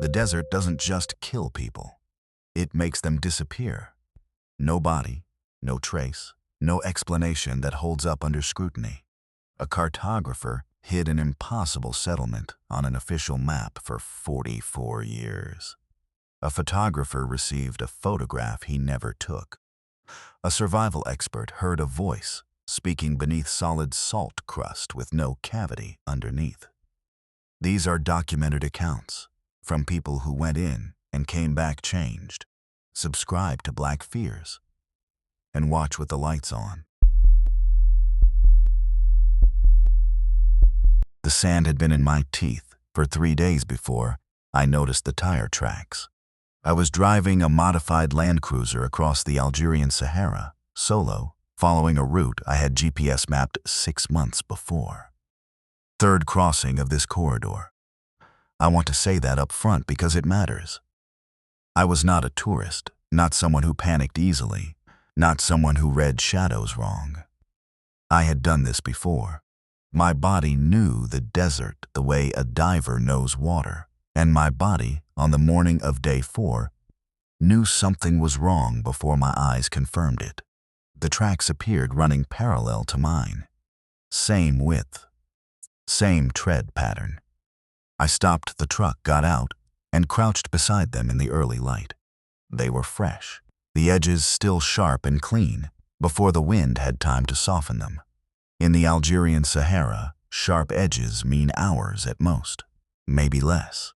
The desert doesn't just kill people. It makes them disappear. No body, no trace, no explanation that holds up under scrutiny. A cartographer hid an impossible settlement on an official map for 44 years. A photographer received a photograph he never took. A survival expert heard a voice speaking beneath solid salt crust with no cavity underneath. These are documented accounts from people who went in and came back changed. Subscribe to Black Fears and watch with the lights on. The sand had been in my teeth for 3 days before I noticed the tire tracks. I was driving a modified Land Cruiser across the Algerian Sahara, solo, following a route I had GPS mapped 6 months before. Third crossing of this corridor. I want to say that up front because it matters. I was not a tourist, not someone who panicked easily, not someone who read shadows wrong. I had done this before. My body knew the desert the way a diver knows water, and my body, on the morning of day 4, knew something was wrong before my eyes confirmed it. The tracks appeared running parallel to mine. Same width, same tread pattern. I stopped the truck, got out, and crouched beside them in the early light. They were fresh, the edges still sharp and clean, before the wind had time to soften them. In the Algerian Sahara, sharp edges mean hours at most, maybe less.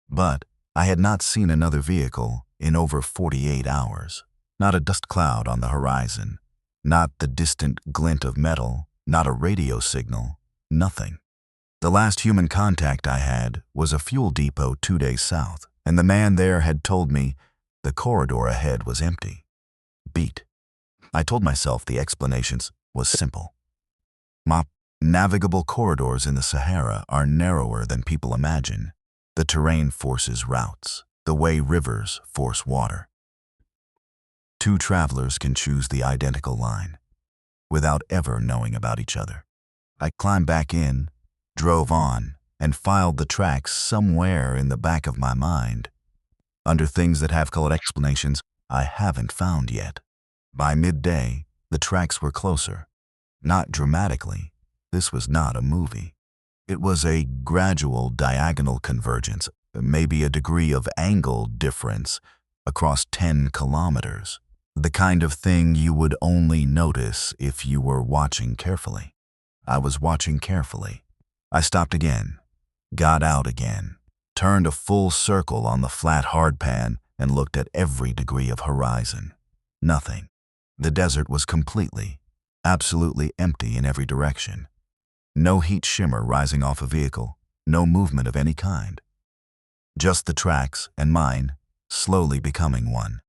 But I had not seen another vehicle in over 48 hours. Not a dust cloud on the horizon, not the distant glint of metal, not a radio signal, nothing. The last human contact I had was a fuel depot 2 days south, and the man there had told me the corridor ahead was empty. Beat. I told myself the explanations was simple. Navigable corridors in the Sahara are narrower than people imagine. The terrain forces routes, the way rivers force water. 2 travelers can choose the identical line, without ever knowing about each other. I climbed back in, drove on, and filed the tracks somewhere in the back of my mind, under things that have colored explanations I haven't found yet. By midday, the tracks were closer. Not dramatically. This was not a movie. It was a gradual diagonal convergence, maybe a degree of angle difference across 10 kilometers. The kind of thing you would only notice if you were watching carefully. I was watching carefully. I stopped again, got out again, turned a full circle on the flat hardpan and looked at every degree of horizon. Nothing. The desert was completely, absolutely empty in every direction. No heat shimmer rising off a vehicle, no movement of any kind. Just the tracks and mine slowly becoming one.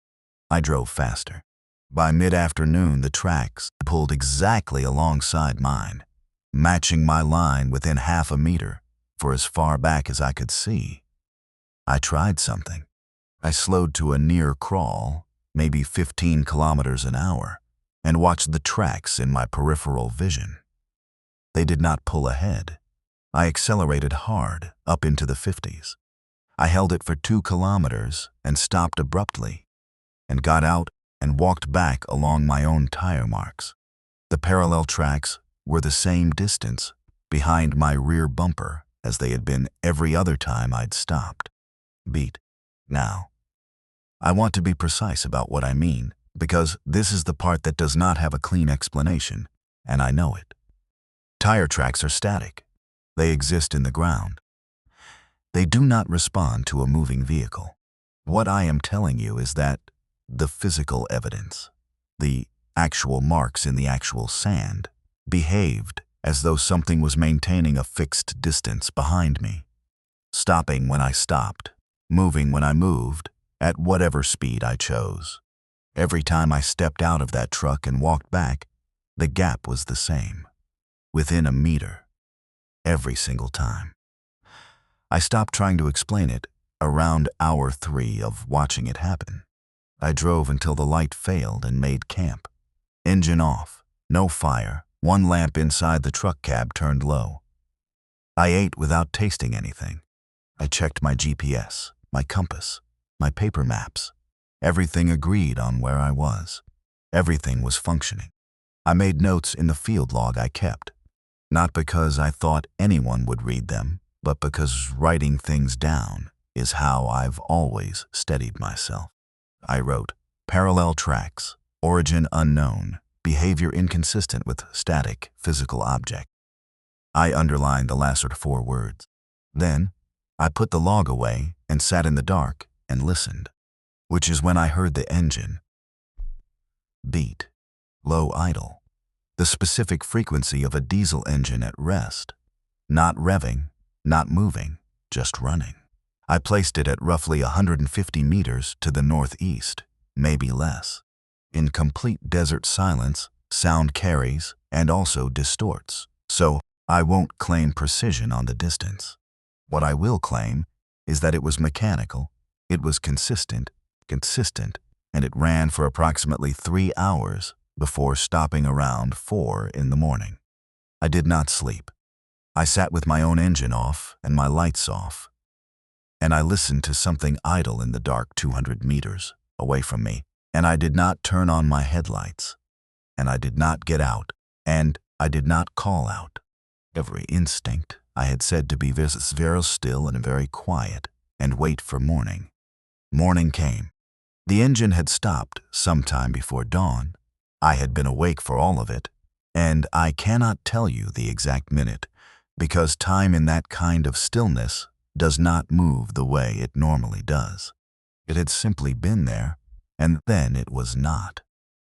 I drove faster. By mid-afternoon, the tracks pulled exactly alongside mine, matching my line within half a meter for as far back as I could see. I tried something. I slowed to a near crawl, maybe 15 kilometers an hour, and watched the tracks in my peripheral vision. They did not pull ahead. I accelerated hard, up into the 50s. I held it for 2 kilometers and stopped abruptly, and got out and walked back along my own tire marks. The parallel tracks were the same distance behind my rear bumper as they had been every other time I'd stopped. Beat. Now, I want to be precise about what I mean, because this is the part that does not have a clean explanation, and I know it. Tire tracks are static. They exist in the ground. They do not respond to a moving vehicle. What I am telling you is that the physical evidence, the actual marks in the actual sand, behaved as though something was maintaining a fixed distance behind me, stopping when I stopped, moving when I moved, at whatever speed I chose. Every time I stepped out of that truck and walked back, the gap was the same, within a meter, every single time. I stopped trying to explain it around hour 3 of watching it happen. I drove until the light failed and made camp. Engine off, no fire, 1 lamp inside the truck cab turned low. I ate without tasting anything. I checked my GPS. my compass, my paper maps. Everything agreed on where I was. Everything was functioning. I made notes in the field log I kept, not because I thought anyone would read them, but because writing things down is how I've always steadied myself. I wrote, parallel tracks, origin unknown, behavior inconsistent with static physical object. I underlined the last 4 words. Then, I put the log away and sat in the dark and listened, which is when I heard the engine beat, low idle, the specific frequency of a diesel engine at rest, not revving, not moving, just running. I placed it at roughly 150 meters to the northeast, maybe less. In complete desert silence, sound carries and also distorts, so I won't claim precision on the distance. What I will claim is that it was mechanical, it was consistent, and it ran for approximately 3 hours before stopping around 4 in the morning. I did not sleep. I sat with my own engine off and my lights off, and I listened to something idle in the dark 200 meters away from me, and I did not turn on my headlights, and I did not get out, and I did not call out. Every instinct I had said to be very still and very quiet and wait for morning. Morning came. The engine had stopped sometime before dawn. I had been awake for all of it, and I cannot tell you the exact minute, because time in that kind of stillness does not move the way it normally does. It had simply been there, and then it was not.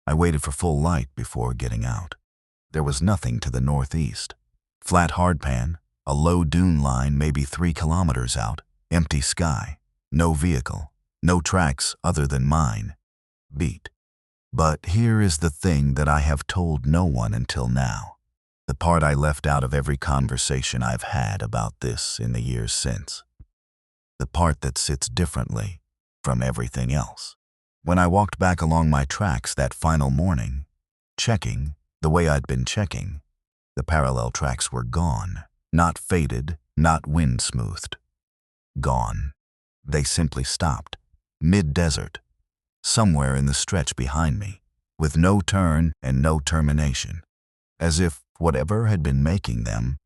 I waited for full light before getting out. There was nothing to the northeast. Flat hardpan, a low dune line maybe 3 kilometers out, empty sky, no vehicle, no tracks other than mine. Beat. But here is the thing that I have told no one until now, the part I left out of every conversation I've had about this in the years since, the part that sits differently from everything else. When I walked back along my tracks that final morning, checking the way I'd been checking, the parallel tracks were gone, not faded, not wind-smoothed. Gone. They simply stopped, mid-desert, somewhere in the stretch behind me, with no turn and no termination, as if whatever had been making them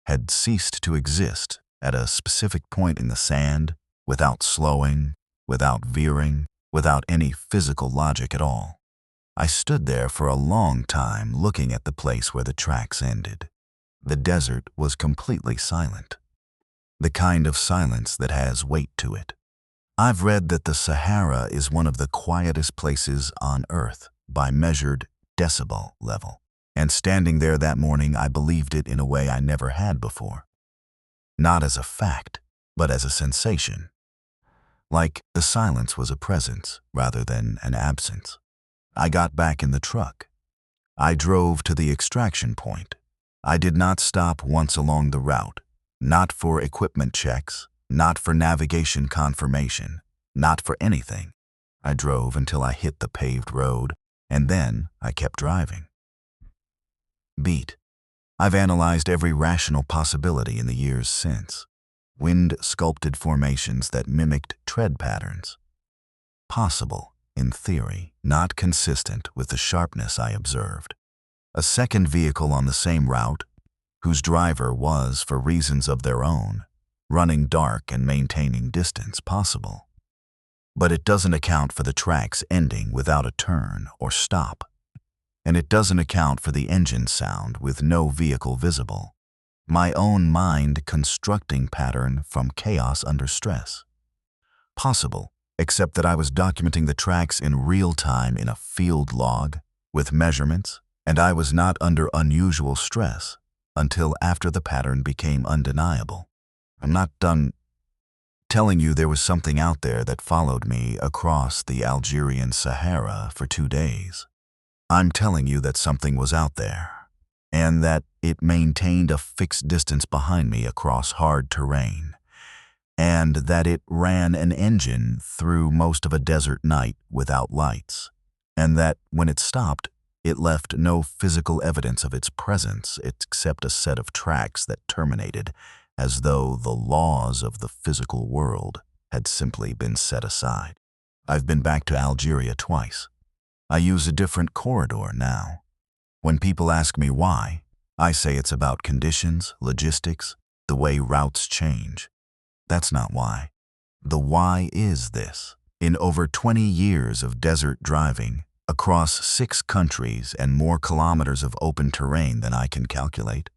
had ceased to exist at a specific point in the sand, without slowing, without veering, without any physical logic at all. I stood there for a long time looking at the place where the tracks ended. The desert was completely silent, the kind of silence that has weight to it. I've read that the Sahara is one of the quietest places on Earth by measured decibel level, and standing there that morning I believed it in a way I never had before. Not as a fact, but as a sensation. Like the silence was a presence rather than an absence. I got back in the truck. I drove to the extraction point. I did not stop once along the route, not for equipment checks, not for navigation confirmation, not for anything. I drove until I hit the paved road, and then I kept driving. Beat. I've analyzed every rational possibility in the years since. Wind-sculpted formations that mimicked tread patterns. Possible, in theory, not consistent with the sharpness I observed. A second vehicle on the same route, whose driver was, for reasons of their own, running dark and maintaining distance. Possible. But it doesn't account for the tracks ending without a turn or stop. And it doesn't account for the engine sound with no vehicle visible. My own mind constructing pattern from chaos under stress. Possible, except that I was documenting the tracks in real time in a field log with measurements, and I was not under unusual stress until after the pattern became undeniable. I'm not done telling you there was something out there that followed me across the Algerian Sahara for 2 days. I'm telling you that something was out there, and that it maintained a fixed distance behind me across hard terrain, and that it ran an engine through most of a desert night without lights, and that when it stopped, it left no physical evidence of its presence except a set of tracks that terminated as though the laws of the physical world had simply been set aside. I've been back to Algeria twice. I use a different corridor now. When people ask me why, I say it's about conditions, logistics, the way routes change. That's not why. The why is this. In over 20 years of desert driving, across 6 countries and more kilometers of open terrain than I can calculate,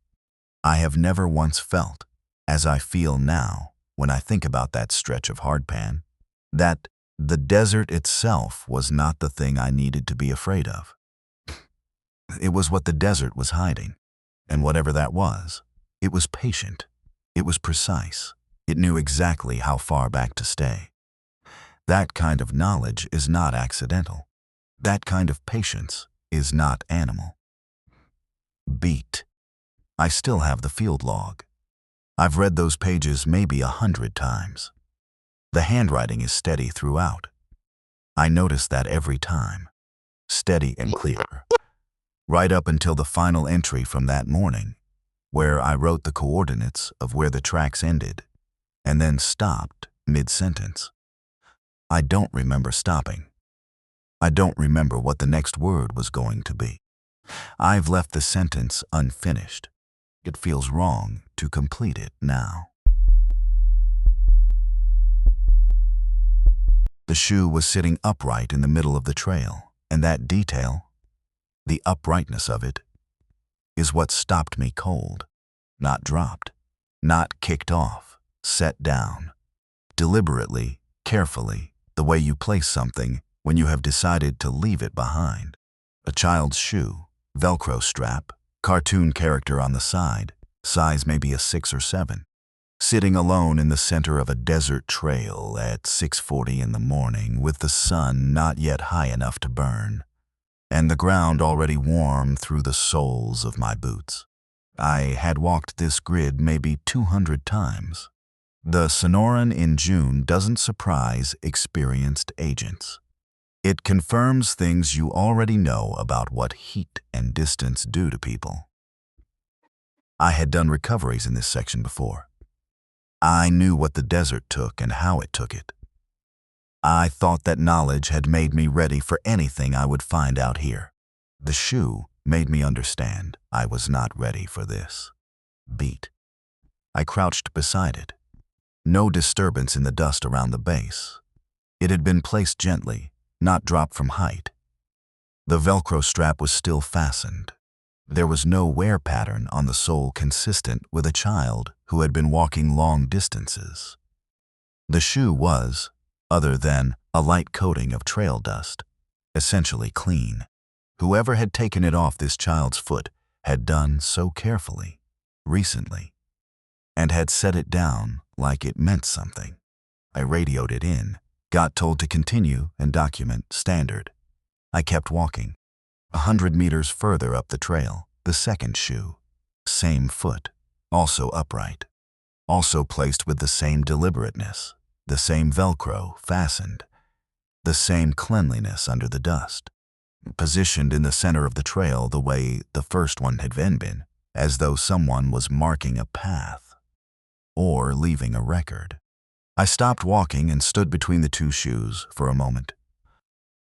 I have never once felt, as I feel now when I think about that stretch of hardpan, that the desert itself was not the thing I needed to be afraid of. It was what the desert was hiding. And whatever that was, it was patient. It was precise. It knew exactly how far back to stay. That kind of knowledge is not accidental. That kind of patience is not animal. Beat. I still have the field log. I've read those pages maybe 100 times. The handwriting is steady throughout. I notice that every time. Steady and clear. Right up until the final entry from that morning, where I wrote the coordinates of where the tracks ended, and then stopped mid-sentence. I don't remember stopping. I don't remember what the next word was going to be. I've left the sentence unfinished. It feels wrong to complete it now. The shoe was sitting upright in the middle of the trail, and that detail, the uprightness of it, is what stopped me cold. Not dropped, not kicked off, set down. Deliberately, carefully, the way you place something when you have decided to leave it behind. A child's shoe, Velcro strap, cartoon character on the side, size maybe a 6 or 7. Sitting alone in the center of a desert trail at 6:40 in the morning with the sun not yet high enough to burn, and the ground already warm through the soles of my boots. I had walked this grid maybe 200 times. The Sonoran in June doesn't surprise experienced agents. It confirms things you already know about what heat and distance do to people. I had done recoveries in this section before. I knew what the desert took and how it took it. I thought that knowledge had made me ready for anything I would find out here. The shoe made me understand I was not ready for this. Beat. I crouched beside it. No disturbance in the dust around the base. It had been placed gently, not dropped from height. The Velcro strap was still fastened. There was no wear pattern on the sole consistent with a child who had been walking long distances. The shoe was, other than a light coating of trail dust, essentially clean. Whoever had taken it off this child's foot had done so carefully, recently, and had set it down like it meant something. I radioed it in, got told to continue and document standard. I kept walking. 100 meters further up the trail, the second shoe. Same foot, also upright. Also placed with the same deliberateness, the same Velcro fastened, the same cleanliness under the dust. Positioned in the center of the trail the way the first one had been, as though someone was marking a path or leaving a record. I stopped walking and stood between the two shoes for a moment.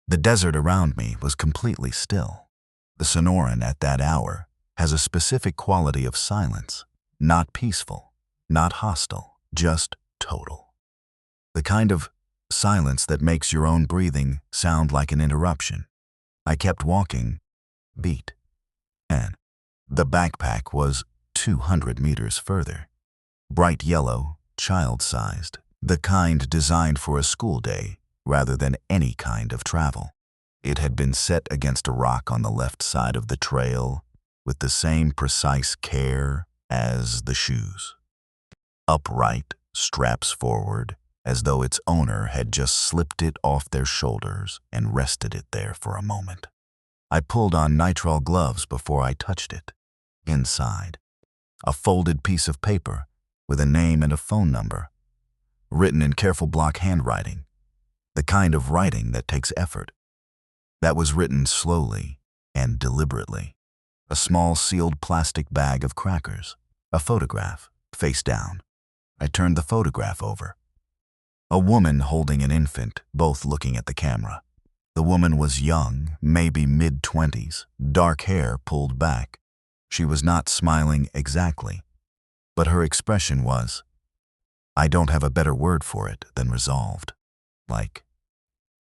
The desert around me was completely still. The Sonoran at that hour has a specific quality of silence, not peaceful, not hostile, just total. The kind of silence that makes your own breathing sound like an interruption. I kept walking, beat, and the backpack was 200 meters further. Bright yellow, child-sized, the kind designed for a school day rather than any kind of travel. It had been set against a rock on the left side of the trail with the same precise care as the shoes. Upright, straps forward, as though its owner had just slipped it off their shoulders and rested it there for a moment. I pulled on nitrile gloves before I touched it. Inside, a folded piece of paper with a name and a phone number, written in careful block handwriting, the kind of writing that takes effort. That was written slowly and deliberately. A small sealed plastic bag of crackers, a photograph, face down. I turned the photograph over. A woman holding an infant, both looking at the camera. The woman was young, maybe mid-20s, dark hair pulled back. She was not smiling exactly, but her expression was, I don't have a better word for it than resolved. Like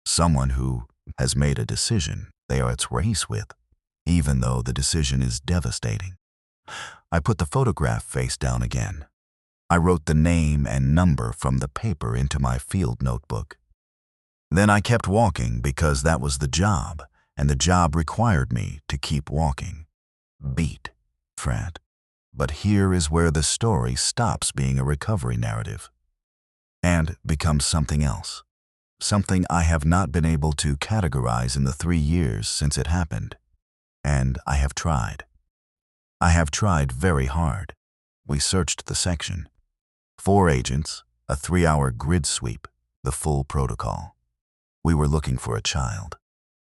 someone who has made a decision they are at race with, even though the decision is devastating. I put the photograph face down again. I wrote the name and number from the paper into my field notebook. Then I kept walking because that was the job, and the job required me to keep walking. Beat, Fred. But here is where the story stops being a recovery narrative and becomes something else. Something I have not been able to categorize in the 3 years since it happened. And I have tried. I have tried very hard. We searched the section. 4 agents, a 3-hour grid sweep, the full protocol. We were looking for a child.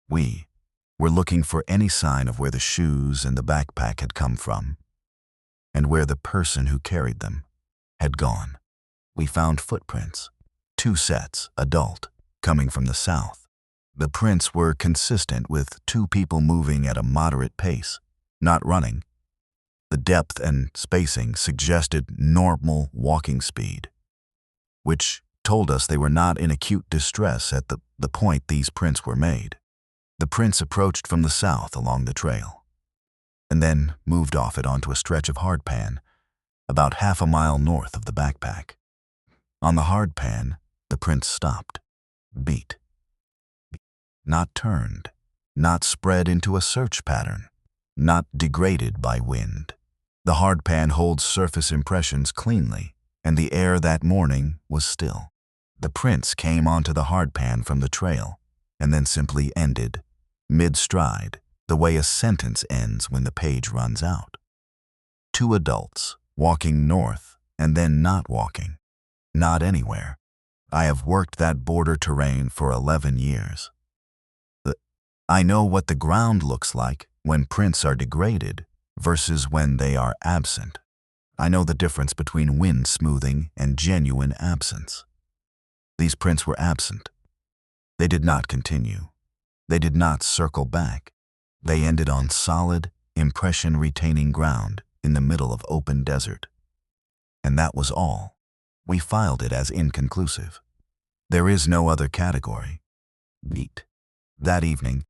We were looking for any sign of where the shoes and the backpack had come from, and where the person who carried them had gone. We found footprints, 2 sets, adult, coming from the south. The prints were consistent with 2 people moving at a moderate pace, not running. The depth and spacing suggested normal walking speed, which told us they were not in acute distress at the point these prints were made. The prints approached from the south along the trail, and then moved off it onto a stretch of hardpan, about half a mile north of the backpack. On the hardpan, the prints stopped, beat, not turned, not spread into a search pattern, not degraded by wind. The hardpan holds surface impressions cleanly, and the air that morning was still. The prints came onto the hardpan from the trail, and then simply ended, mid-stride, the way a sentence ends when the page runs out. 2 adults, walking north and then not walking, not anywhere. I have worked that border terrain for 11 years. I know what the ground looks like when prints are degraded versus when they are absent. I know the difference between wind smoothing and genuine absence. These prints were absent. They did not continue. They did not circle back. They ended on solid, impression-retaining ground in the middle of open desert. And that was all. We filed it as inconclusive. There is no other category. Beat. That evening,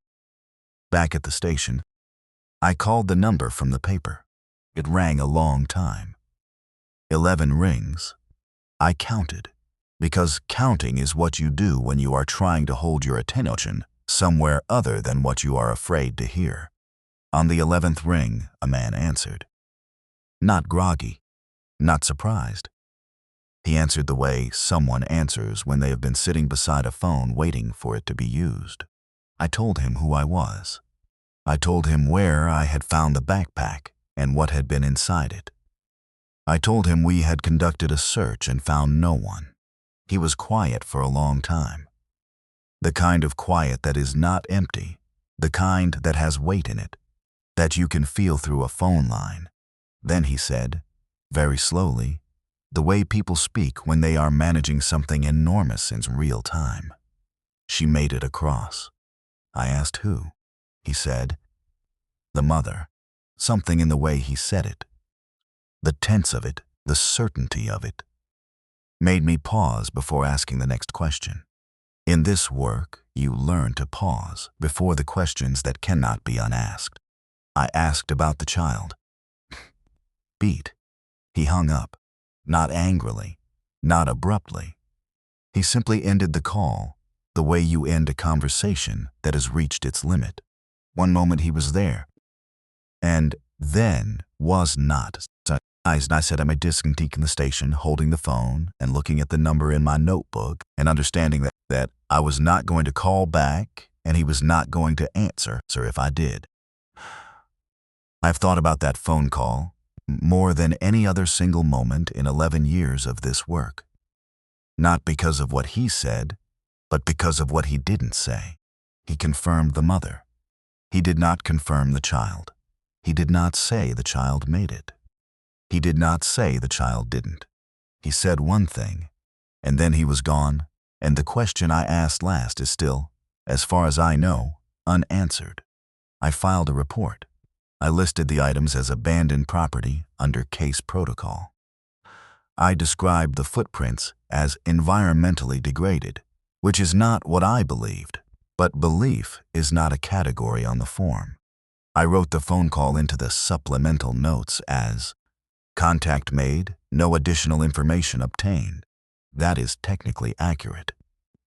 back at the station, I called the number from the paper. It rang a long time. 11 rings. I counted, because counting is what you do when you are trying to hold your attention somewhere other than what you are afraid to hear. On the 11th ring, a man answered. Not groggy, not surprised. He answered the way someone answers when they have been sitting beside a phone waiting for it to be used. I told him who I was. I told him where I had found the backpack and what had been inside it. I told him we had conducted a search and found no one. He was quiet for a long time. The kind of quiet that is not empty, the kind that has weight in it, that you can feel through a phone line. Then he said, very slowly, the way people speak when they are managing something enormous in real time. She made it across. I asked who. He said, the mother. Something in the way he said it, the tense of it, the certainty of it, made me pause before asking the next question. In this work, you learn to pause before the questions that cannot be unasked. I asked about the child. Beat. He hung up, not angrily, not abruptly. He simply ended the call, the way you end a conversation that has reached its limit. One moment he was there, and then was not. I sat at my desk in the station, holding the phone and looking at the number in my notebook and understanding that I was not going to call back and he was not going to answer if I did. I've thought about that phone call more than any other single moment in 11 years of this work. Not because of what he said, but because of what he didn't say. He confirmed the mother. He did not confirm the child. He did not say the child made it. He did not say the child didn't. He said one thing, and then he was gone, And the question I asked last is still, as far as I know, unanswered. I filed a report. I listed the items as abandoned property under case protocol. I described the footprints as environmentally degraded, which is not what I believed, but belief is not a category on the form. I wrote the phone call into the supplemental notes as contact made, no additional information obtained. That is technically accurate.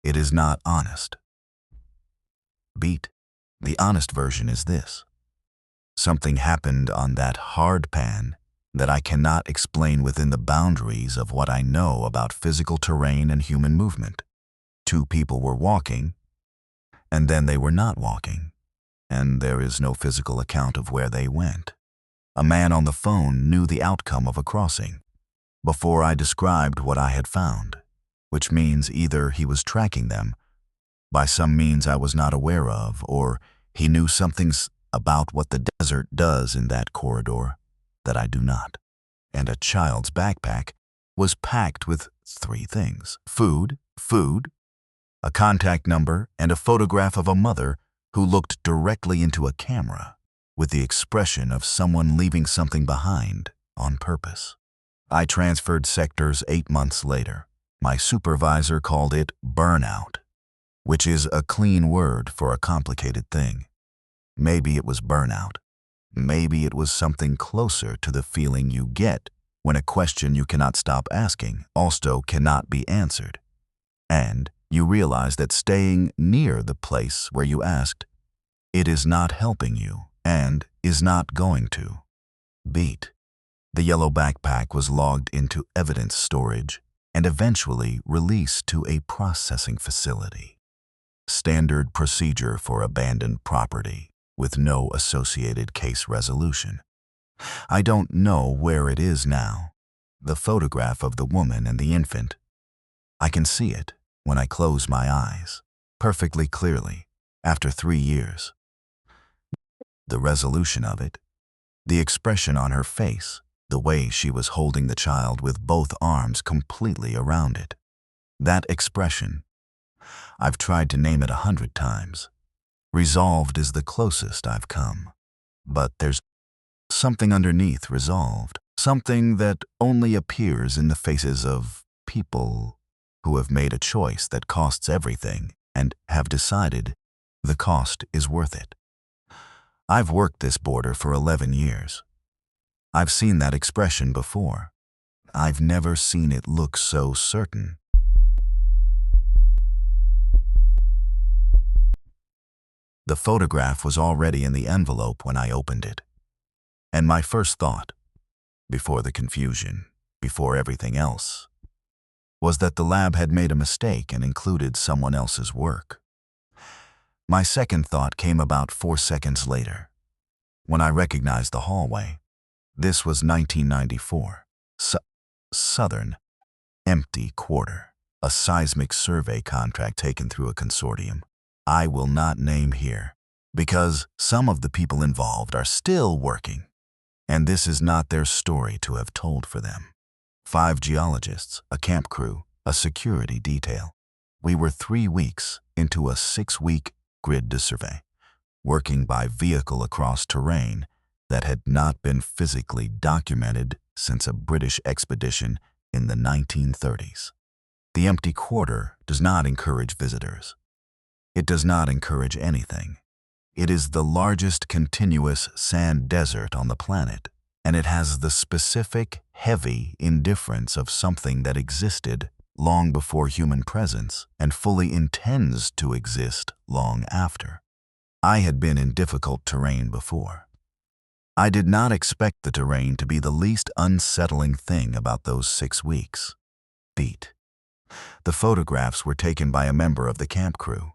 It is not honest. Beat. The honest version is this. Something happened on that hard pan that I cannot explain within the boundaries of what I know about physical terrain and human movement. Two people were walking, and then they were not walking, and there is no physical account of where they went. A man on the phone knew the outcome of a crossing before I described what I had found, which means either he was tracking them by some means I was not aware of, or he knew something about what the desert does in that corridor that I do not. And a child's backpack was packed with three things: food, a contact number, and a photograph of a mother who looked directly into a camera with the expression of someone leaving something behind on purpose. I transferred sectors 8 months later. My supervisor called it burnout, which is a clean word for a complicated thing. Maybe it was burnout. Maybe it was something closer to the feeling you get when a question you cannot stop asking also cannot be answered, and you realize that staying near the place where you asked, it is not helping you and is not going to. Beat. The yellow backpack was logged into evidence storage and eventually released to a processing facility. Standard procedure for abandoned property, with no associated case resolution. I don't know where it is now. The photograph of the woman and the infant, I can see it when I close my eyes, perfectly clearly, after 3 years. The resolution of it, the expression on her face, the way she was holding the child with both arms completely around it. That expression, I've tried to name it 100 times. Resolved is the closest I've come. But there's something underneath resolved, something that only appears in the faces of people who have made a choice that costs everything and have decided the cost is worth it. I've worked this border for 11 years. I've seen that expression before. I've never seen it look so certain. The photograph was already in the envelope when I opened it. And my first thought, before the confusion, before everything else, was that the lab had made a mistake and included someone else's work. My second thought came about 4 seconds later, when I recognized the hallway. This was 1994, Southern, empty quarter, a seismic survey contract taken through a consortium I will not name here, because some of the people involved are still working, and this is not their story to have told for them. 5 geologists, a camp crew, a security detail. We were 3 weeks into a 6-week grid survey, working by vehicle across terrain that had not been physically documented since a British expedition in the 1930s. The empty quarter does not encourage visitors. It does not encourage anything. It is the largest continuous sand desert on the planet, and it has the specific, heavy indifference of something that existed long before human presence and fully intends to exist long after. I had been in difficult terrain before. I did not expect the terrain to be the least unsettling thing about those 6 weeks. Beat. The photographs were taken by a member of the camp crew.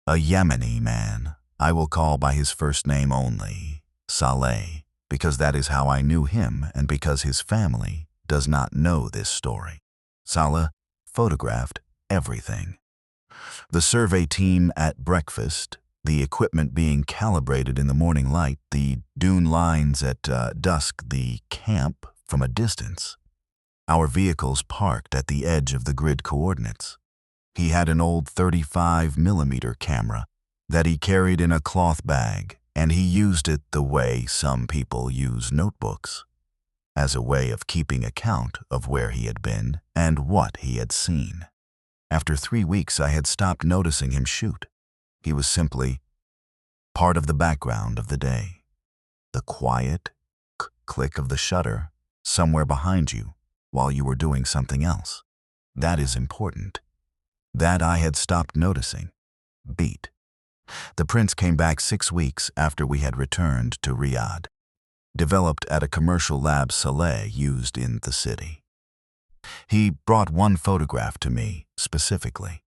A Yemeni man, I will call by his first name only, Saleh, because that is how I knew him and because his family does not know this story. Saleh photographed everything. The survey team at breakfast, the equipment being calibrated in the morning light, the dune lines at dusk, the camp from a distance. Our vehicles parked at the edge of the grid coordinates. He had an old 35mm camera that he carried in a cloth bag, and he used it the way some people use notebooks, as a way of keeping account of where he had been and what he had seen. After 3 weeks, I had stopped noticing him shoot. He was simply part of the background of the day. The quiet click of the shutter somewhere behind you while you were doing something else. That is important. That I had stopped noticing. Beat. The prints came back 6 weeks after we had returned to Riyadh, developed at a commercial lab Saleh used in the city. He brought one photograph to me, specifically.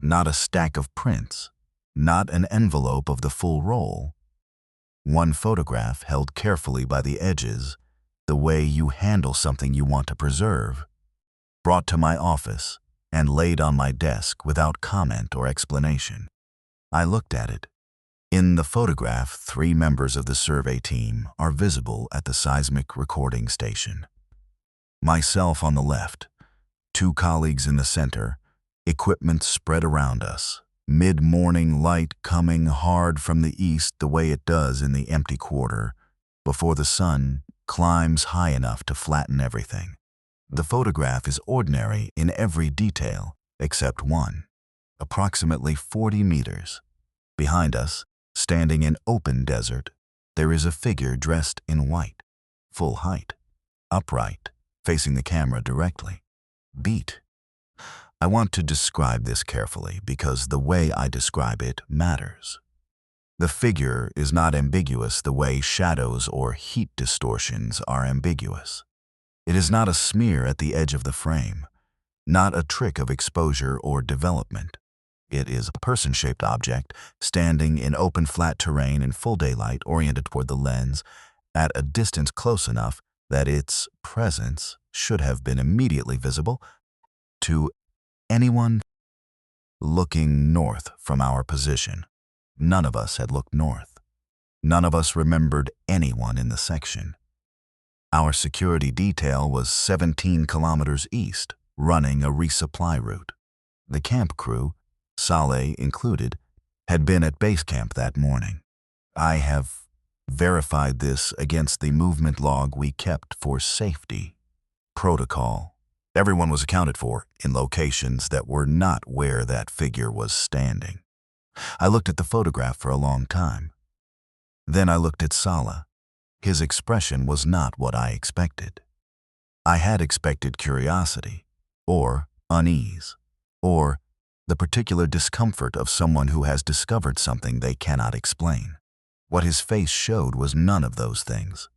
Not a stack of prints, not an envelope of the full roll. One photograph held carefully by the edges, the way you handle something you want to preserve, brought to my office and laid on my desk without comment or explanation. I looked at it. In the photograph, 3 members of the survey team are visible at the seismic recording station. Myself on the left, 2 colleagues in the center, equipment spread around us, mid-morning light coming hard from the east the way it does in the empty quarter, before the sun climbs high enough to flatten everything. The photograph is ordinary in every detail except one, approximately 40 meters. Behind us, standing in open desert, there is a figure dressed in white, full height, upright, facing the camera directly. Beat. I want to describe this carefully because the way I describe it matters. The figure is not ambiguous the way shadows or heat distortions are ambiguous. It is not a smear at the edge of the frame, not a trick of exposure or development. It is a person-shaped object standing in open flat terrain in full daylight oriented toward the lens at a distance close enough that its presence should have been immediately visible to anyone looking north from our position. None of us had looked north. None of us remembered anyone in the section. Our security detail was 17 kilometers east, running a resupply route. The camp crew, Saleh included, had been at base camp that morning. I have verified this against the movement log we kept for safety. Protocol. Everyone was accounted for in locations that were not where that figure was standing. I looked at the photograph for a long time. Then I looked at Saleh. His expression was not what I expected. I had expected curiosity, or unease, or the particular discomfort of someone who has discovered something they cannot explain. What his face showed was none of those things.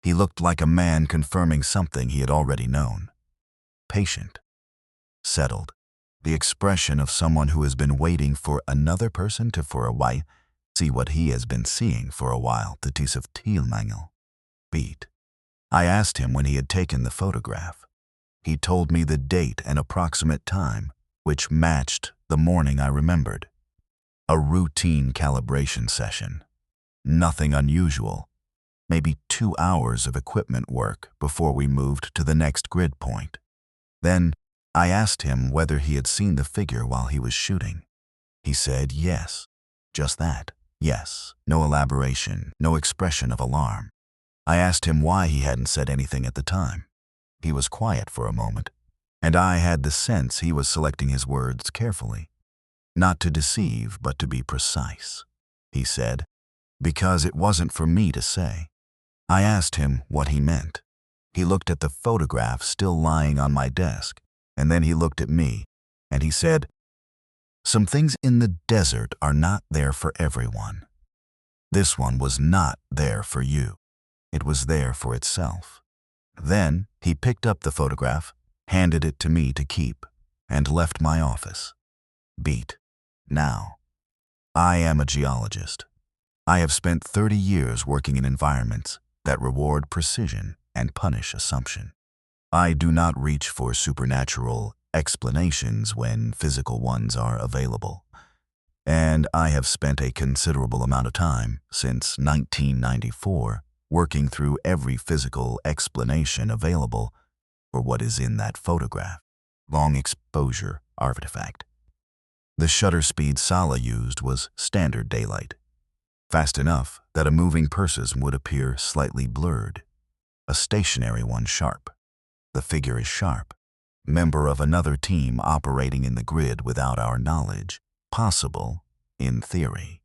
He looked like a man confirming something he had already known. Patient, settled, the expression of someone who has been waiting for another person to for a while see what he has been seeing for a while, the disappearances. Beat. I asked him when he had taken the photograph. He told me the date and approximate time, which matched the morning I remembered. A routine calibration session. Nothing unusual. Maybe 2 hours of equipment work before we moved to the next grid point. Then I asked him whether he had seen the figure while he was shooting. He said yes. Just that. Yes. No elaboration, no expression of alarm. I asked him why he hadn't said anything at the time. He was quiet for a moment, and I had the sense he was selecting his words carefully. Not to deceive, but to be precise, he said, because it wasn't for me to say. I asked him what he meant. He looked at the photograph still lying on my desk, and then he looked at me, and he said, "Some things in the desert are not there for everyone. This one was not there for you. It was there for itself." Then he picked up the photograph, handed it to me to keep, and left my office. Beat. Now, I am a geologist. I have spent 30 years working in environments that reward precision and punish assumption. I do not reach for supernatural explanations when physical ones are available. And I have spent a considerable amount of time, since 1994, working through every physical explanation available for what is in that photograph. Long exposure, artifact. The shutter speed Sala used was standard daylight, fast enough that a moving person would appear slightly blurred, a stationary one sharp. The figure is sharp, member of another team operating in the grid without our knowledge, possible in theory,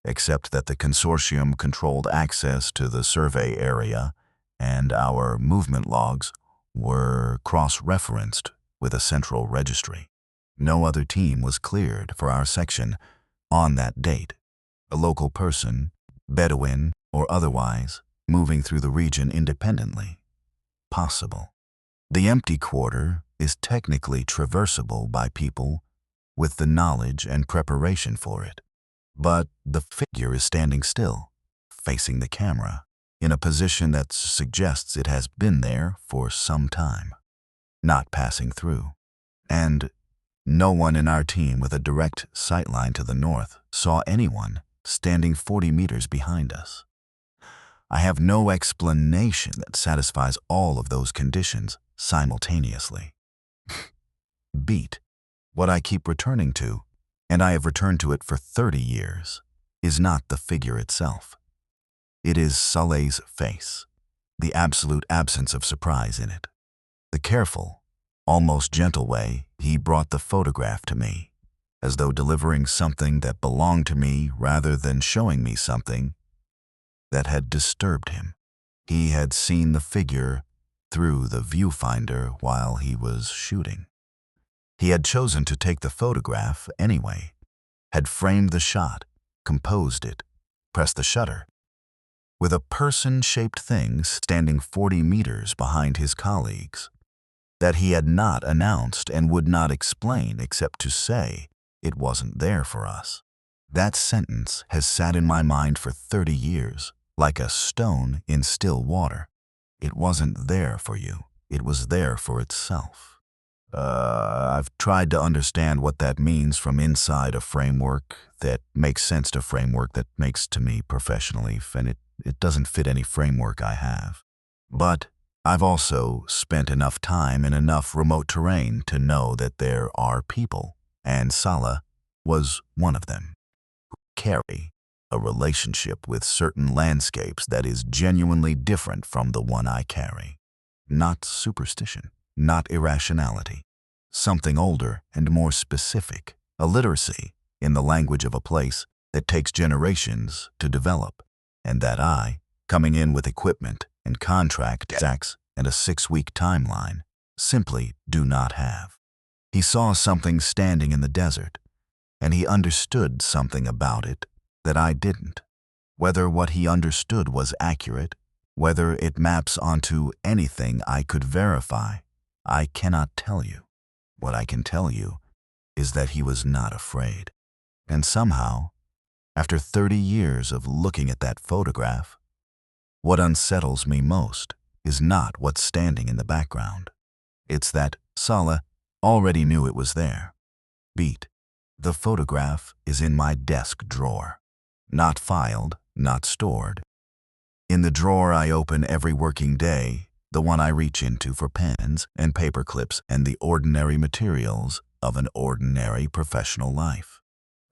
except that the consortium controlled access to the survey area and our movement logs were cross-referenced with a central registry. No other team was cleared for our section on that date. A local person, Bedouin or otherwise, moving through the region independently. Possible. The empty quarter is technically traversable by people with the knowledge and preparation for it. But the figure is standing still, facing the camera, in a position that suggests it has been there for some time, not passing through. And no one in our team with a direct sightline to the north saw anyone standing 40 meters behind us. I have no explanation that satisfies all of those conditions simultaneously. Beat, what I keep returning to, and I have returned to it for 30 years, is not the figure itself. It is Saleh's face, the absolute absence of surprise in it. The careful, almost gentle way he brought the photograph to me, as though delivering something that belonged to me rather than showing me something that had disturbed him. He had seen the figure through the viewfinder while he was shooting. He had chosen to take the photograph anyway, had framed the shot, composed it, pressed the shutter, with a person-shaped thing standing 40 meters behind his colleagues, that he had not announced and would not explain except to say it wasn't there for us. That sentence has sat in my mind for 30 years, like a stone in still water. It wasn't there for you. It was there for itself. I've tried to understand what that means from inside a framework that makes sense to framework that makes to me professionally, and it doesn't fit any framework I have. But I've also spent enough time in enough remote terrain to know that there are people, and Sala was one of them, who carry a relationship with certain landscapes that is genuinely different from the one I carry. Not superstition, not irrationality. Something older and more specific, a literacy in the language of a place that takes generations to develop, and that I, coming in with equipment and contracts and a 6-week timeline, simply do not have. He saw something standing in the desert, and he understood something about it that I didn't. Whether what he understood was accurate, whether it maps onto anything I could verify, I cannot tell you. What I can tell you is that he was not afraid. And somehow, after 30 years of looking at that photograph, what unsettles me most is not what's standing in the background. It's that Sala already knew it was there. Beat. The photograph is in my desk drawer. Not filed, not stored. In the drawer I open every working day, the one I reach into for pens and paper clips and the ordinary materials of an ordinary professional life.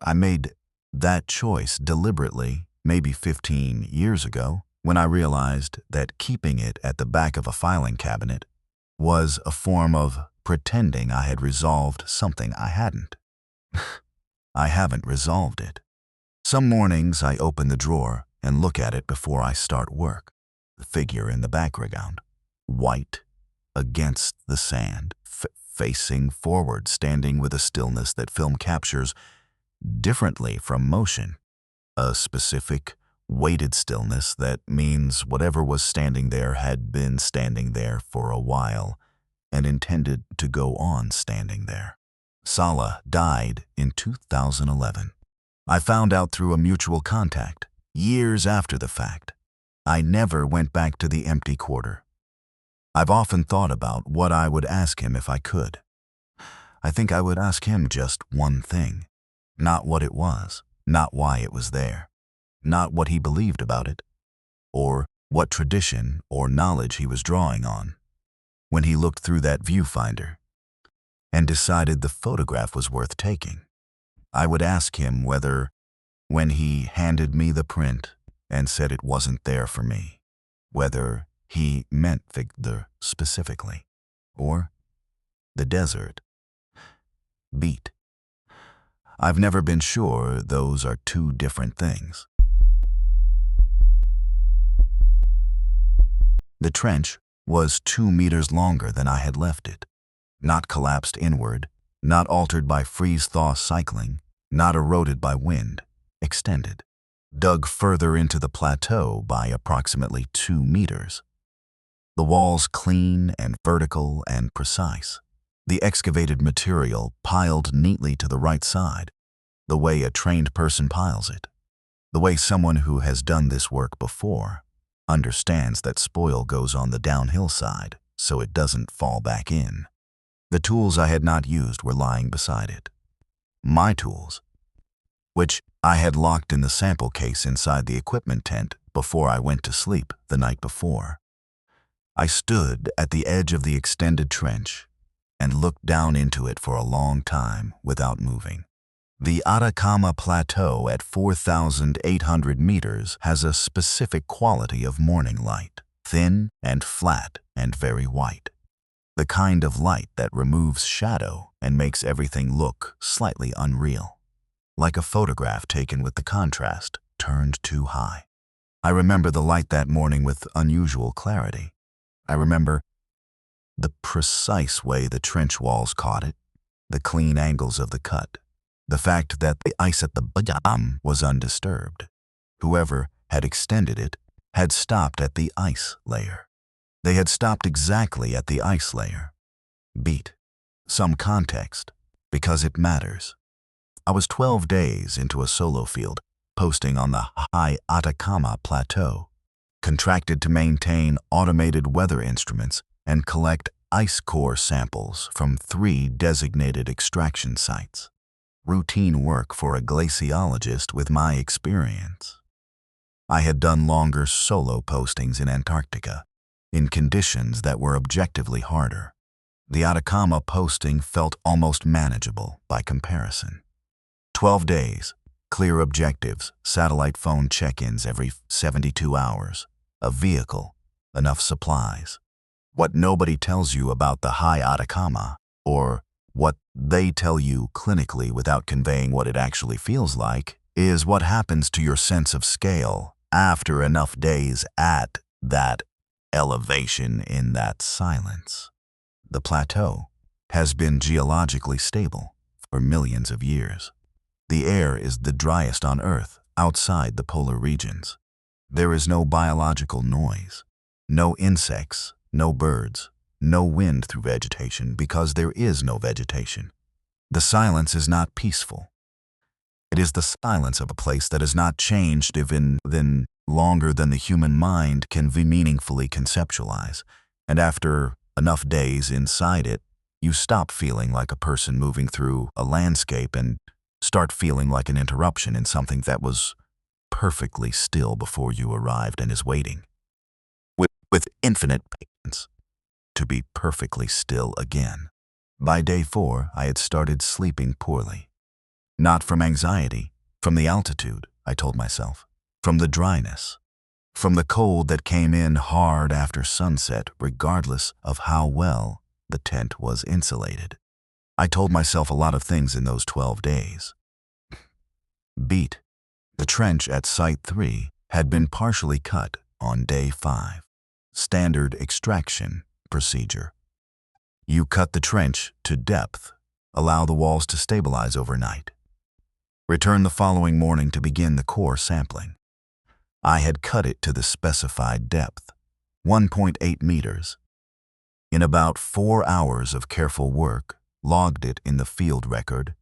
I made that choice deliberately, maybe 15 years ago, when I realized that keeping it at the back of a filing cabinet was a form of pretending I had resolved something I hadn't. I haven't resolved it. Some mornings I open the drawer and look at it before I start work. The figure in the background, white, against the sand, facing forward, standing with a stillness that film captures differently from motion. A specific, weighted stillness that means whatever was standing there had been standing there for a while and intended to go on standing there. Sala died in 2011. I found out through a mutual contact, years after the fact. I never went back to the empty quarter. I've often thought about what I would ask him if I could. I think I would ask him just one thing. Not what it was, not why it was there, not what he believed about it, or what tradition or knowledge he was drawing on when he looked through that viewfinder. and decided the photograph was worth taking. I would ask him whether, when he handed me the print and said it wasn't there for me, whether he meant the specifically, or the desert beat. I've never been sure those are two different things. The trench was 2 meters longer than I had left it, not collapsed inward, not altered by freeze-thaw cycling, not eroded by wind, extended, dug further into the plateau by approximately 2 meters. The walls clean and vertical and precise. The excavated material piled neatly to the right side, the way a trained person piles it, the way someone who has done this work before understands that spoil goes on the downhill side so it doesn't fall back in. The tools I had not used were lying beside it. My tools, which I had locked in the sample case inside the equipment tent before I went to sleep the night before. I stood at the edge of the extended trench and looked down into it for a long time without moving. The Atacama Plateau at 4,800 meters has a specific quality of morning light, thin and flat and very white. The kind of light that removes shadow and makes everything look slightly unreal, like a photograph taken with the contrast turned too high. I remember the light that morning with unusual clarity. I remember the precise way the trench walls caught it, the clean angles of the cut, the fact that the ice at the bottom was undisturbed. Whoever had extended it had stopped at the ice layer. They had stopped exactly at the ice layer. Beat. Some context, because it matters. I was 12 days into a solo field, posting on the high Atacama Plateau, contracted to maintain automated weather instruments and collect ice core samples from 3 designated extraction sites. Routine work for a glaciologist with my experience. I had done longer solo postings in Antarctica, in conditions that were objectively harder. The Atacama posting felt almost manageable by comparison. 12 days, clear objectives, satellite phone check-ins every 72 hours, a vehicle, enough supplies. What nobody tells you about the high Atacama, or what they tell you clinically without conveying what it actually feels like, is what happens to your sense of scale after enough days at that elevation in that silence. The plateau has been geologically stable for millions of years. The air is the driest on Earth outside the polar regions. There is no biological noise, no insects, no birds, no wind through vegetation because there is no vegetation. The silence is not peaceful. It is the silence of a place that has not changed even then longer than the human mind can meaningfully conceptualize. And after enough days inside it, you stop feeling like a person moving through a landscape and start feeling like an interruption in something that was perfectly still before you arrived and is waiting, with infinite patience, to be perfectly still again. By day 4, I had started sleeping poorly. Not from anxiety, from the altitude, I told myself, from the dryness, from the cold that came in hard after sunset regardless of how well the tent was insulated. I told myself a lot of things in those 12 days. Beat. The trench at Site 3 had been partially cut on day 5. Standard extraction procedure. You cut the trench to depth, allow the walls to stabilize overnight. Return the following morning to begin the core sampling. I had cut it to the specified depth, 1.8 meters. In about 4 hours of careful work, logged it in the field record,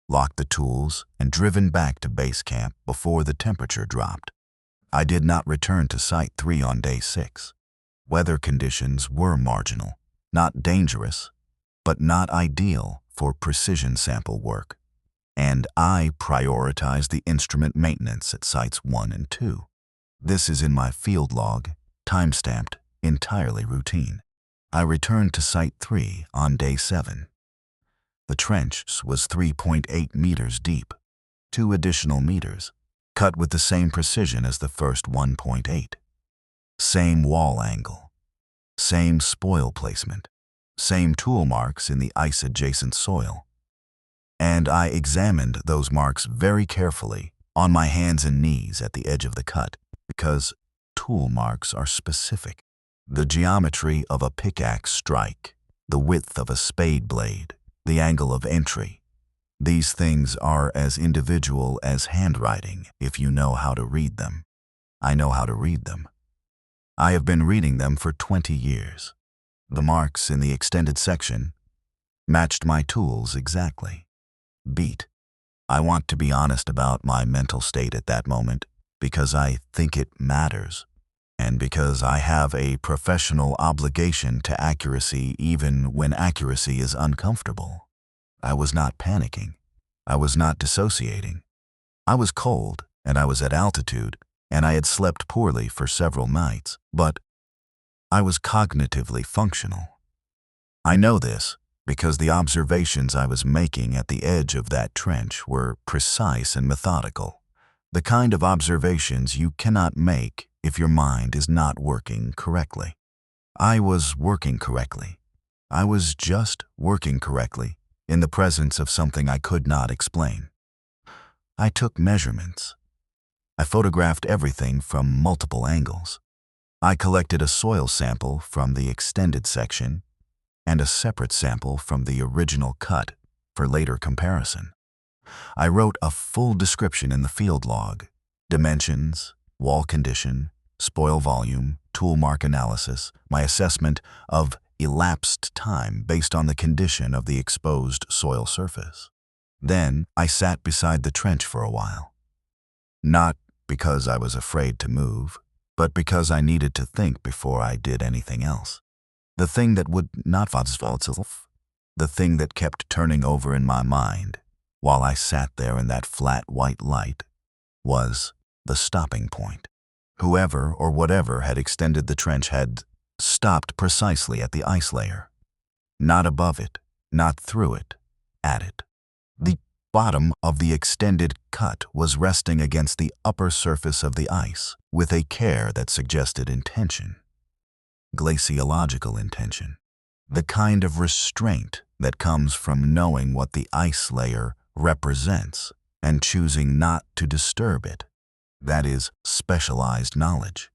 locked the tools, and driven back to base camp before the temperature dropped. I did not return to Site 3 on day 6. Weather conditions were marginal, not dangerous, but not ideal for precision sample work, and I prioritized the instrument maintenance at Sites 1 and 2. This is in my field log, time-stamped, entirely routine. I returned to Site 3 on day 7. The trench was 3.8 meters deep, 2 additional meters, cut with the same precision as the first 1.8. Same wall angle, same spoil placement, same tool marks in the ice-adjacent soil. And I examined those marks very carefully on my hands and knees at the edge of the cut, because tool marks are specific. The geometry of a pickaxe strike, the width of a spade blade, the angle of entry. These things are as individual as handwriting if you know how to read them. I know how to read them. I have been reading them for 20 years. The marks in the extended section matched my tools exactly. Beat. I want to be honest about my mental state at that moment because I think it matters, and because I have a professional obligation to accuracy even when accuracy is uncomfortable. I was not panicking. I was not dissociating. I was cold, and I was at altitude, and I had slept poorly for several nights, but I was cognitively functional. I know this because the observations I was making at the edge of that trench were precise and methodical, the kind of observations you cannot make if your mind is not working correctly. I was working correctly. I was just working correctly in the presence of something I could not explain. I took measurements. I photographed everything from multiple angles. I collected a soil sample from the extended section and a separate sample from the original cut for later comparison. I wrote a full description in the field log: dimensions, wall condition, spoil volume, tool mark analysis, my assessment of elapsed time based on the condition of the exposed soil surface. Then I sat beside the trench for a while. Not because I was afraid to move, but because I needed to think before I did anything else. The thing that would not fall itself, the thing that kept turning over in my mind while I sat there in that flat white light, was the stopping point. Whoever or whatever had extended the trench had stopped precisely at the ice layer. Not above it, not through it, at it. The bottom of the extended cut was resting against the upper surface of the ice with a care that suggested intention. Glaciological intention. The kind of restraint that comes from knowing what the ice layer represents and choosing not to disturb it. That is specialized knowledge.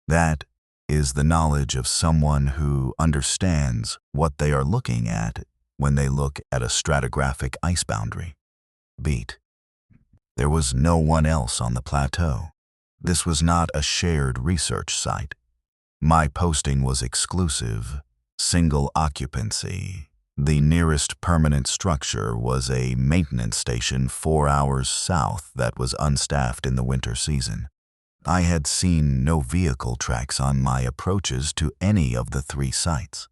That is the knowledge of someone who understands what they are looking at when they look at a stratigraphic ice boundary. Beat. There was no one else on the plateau. This was not a shared research site. My posting was exclusive, single occupancy. The nearest permanent structure was a maintenance station 4 hours south that was unstaffed in the winter season. I had seen no vehicle tracks on my approaches to any of the 3 sites.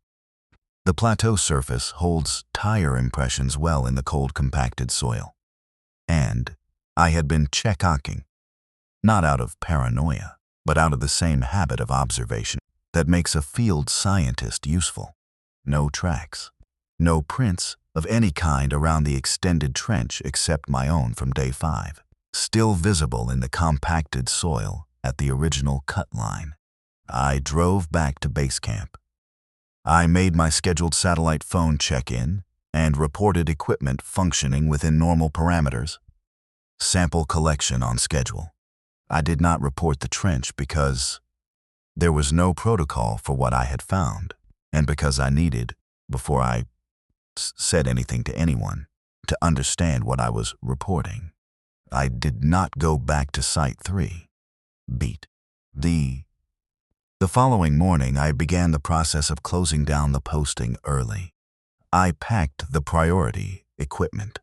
The plateau surface holds tire impressions well in the cold compacted soil. And I had been checking, not out of paranoia, but out of the same habit of observation that makes a field scientist useful. No tracks, no prints of any kind around the extended trench except my own from day 5, still visible in the compacted soil at the original cut line. I drove back to base camp. I made my scheduled satellite phone check-in and reported equipment functioning within normal parameters. Sample collection on schedule. I did not report the trench because there was no protocol for what I had found, and because I needed, before I said anything to anyone, to understand what I was reporting. I did not go back to Site 3. Beat. The following morning, I began the process of closing down the posting early. I packed the priority equipment,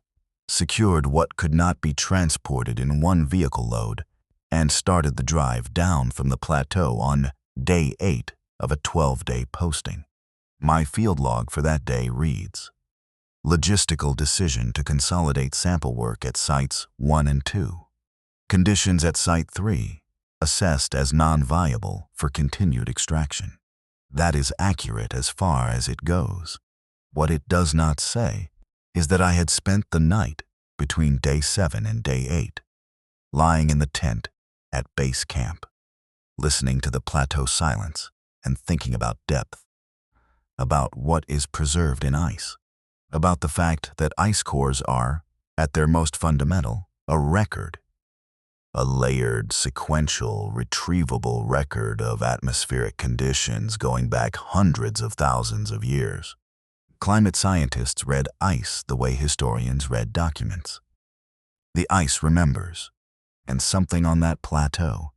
secured what could not be transported in one vehicle load, and started the drive down from the plateau on day 8 of a 12-day posting. My field log for that day reads: logistical decision to consolidate sample work at Sites 1 and 2. Conditions at Site 3 assessed as non-viable for continued extraction. That is accurate as far as it goes. What it does not say is that I had spent the night between day 7 and day 8, lying in the tent at base camp, listening to the plateau silence and thinking about depth, about what is preserved in ice, about the fact that ice cores are, at their most fundamental, a record, a layered, sequential, retrievable record of atmospheric conditions going back hundreds of thousands of years. Climate scientists read ice the way historians read documents. The ice remembers, and something on that plateau,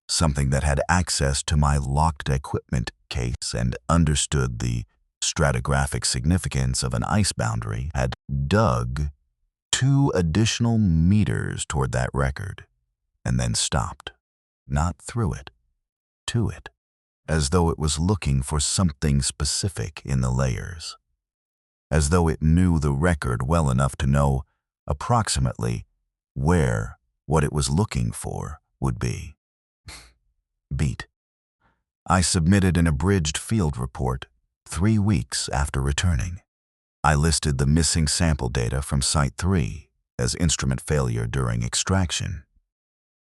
something that had access to my locked equipment case and understood the stratigraphic significance of an ice boundary, had dug 2 additional meters toward that record, and then stopped, not through it, to it, as though it was looking for something specific in the layers, as though it knew the record well enough to know approximately where what it was looking for would be. Beat. I submitted an abridged field report 3 weeks after returning. I listed the missing sample data from Site 3 as instrument failure during extraction,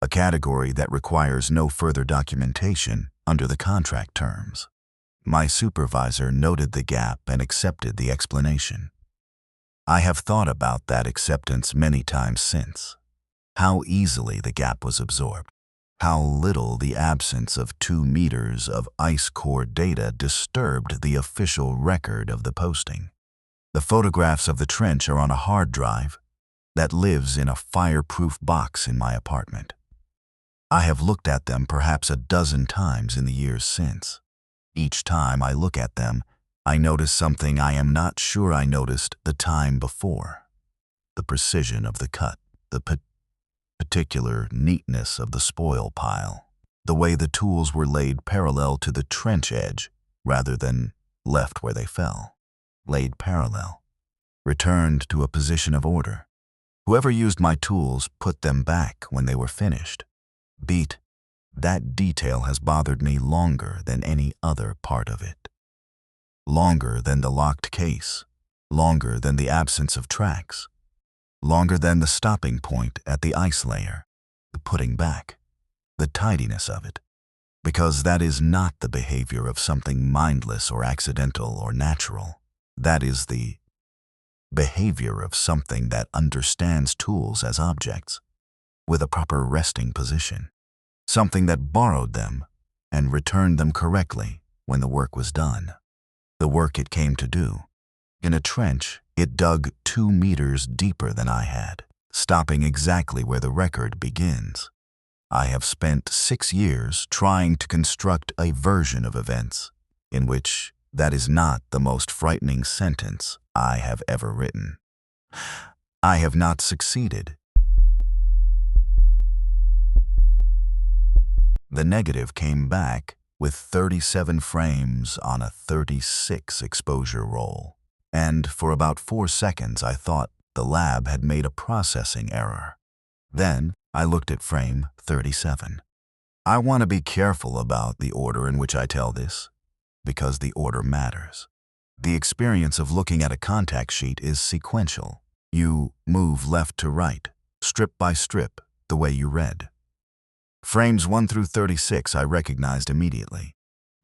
a category that requires no further documentation under the contract terms. My supervisor noted the gap and accepted the explanation. I have thought about that acceptance many times since. How easily the gap was absorbed. How little the absence of 2 meters of ice core data disturbed the official record of the posting. The photographs of the trench are on a hard drive that lives in a fireproof box in my apartment. I have looked at them perhaps a dozen times in the years since. Each time I look at them, I notice something I am not sure I noticed the time before. The precision of the cut, the particular neatness of the spoil pile, the way the tools were laid parallel to the trench edge rather than left where they fell. Laid parallel, returned to a position of order. Whoever used my tools put them back when they were finished. Beat. That detail has bothered me longer than any other part of it. Longer than the locked case, longer than the absence of tracks, longer than the stopping point at the ice layer, the putting back, the tidiness of it, because that is not the behavior of something mindless or accidental or natural. That is the behavior of something that understands tools as objects, with a proper resting position, something that borrowed them and returned them correctly when the work was done. The work it came to do. In a trench, it dug 2 meters deeper than I had, stopping exactly where the record begins. I have spent 6 years trying to construct a version of events in which that is not the most frightening sentence I have ever written. I have not succeeded. The negative came back with 37 frames on a 36 exposure roll, and for about 4 seconds I thought the lab had made a processing error. Then I looked at frame 37. I want to be careful about the order in which I tell this, because the order matters. The experience of looking at a contact sheet is sequential. You move left to right, strip by strip, the way you read. Frames 1 through 36 I recognized immediately.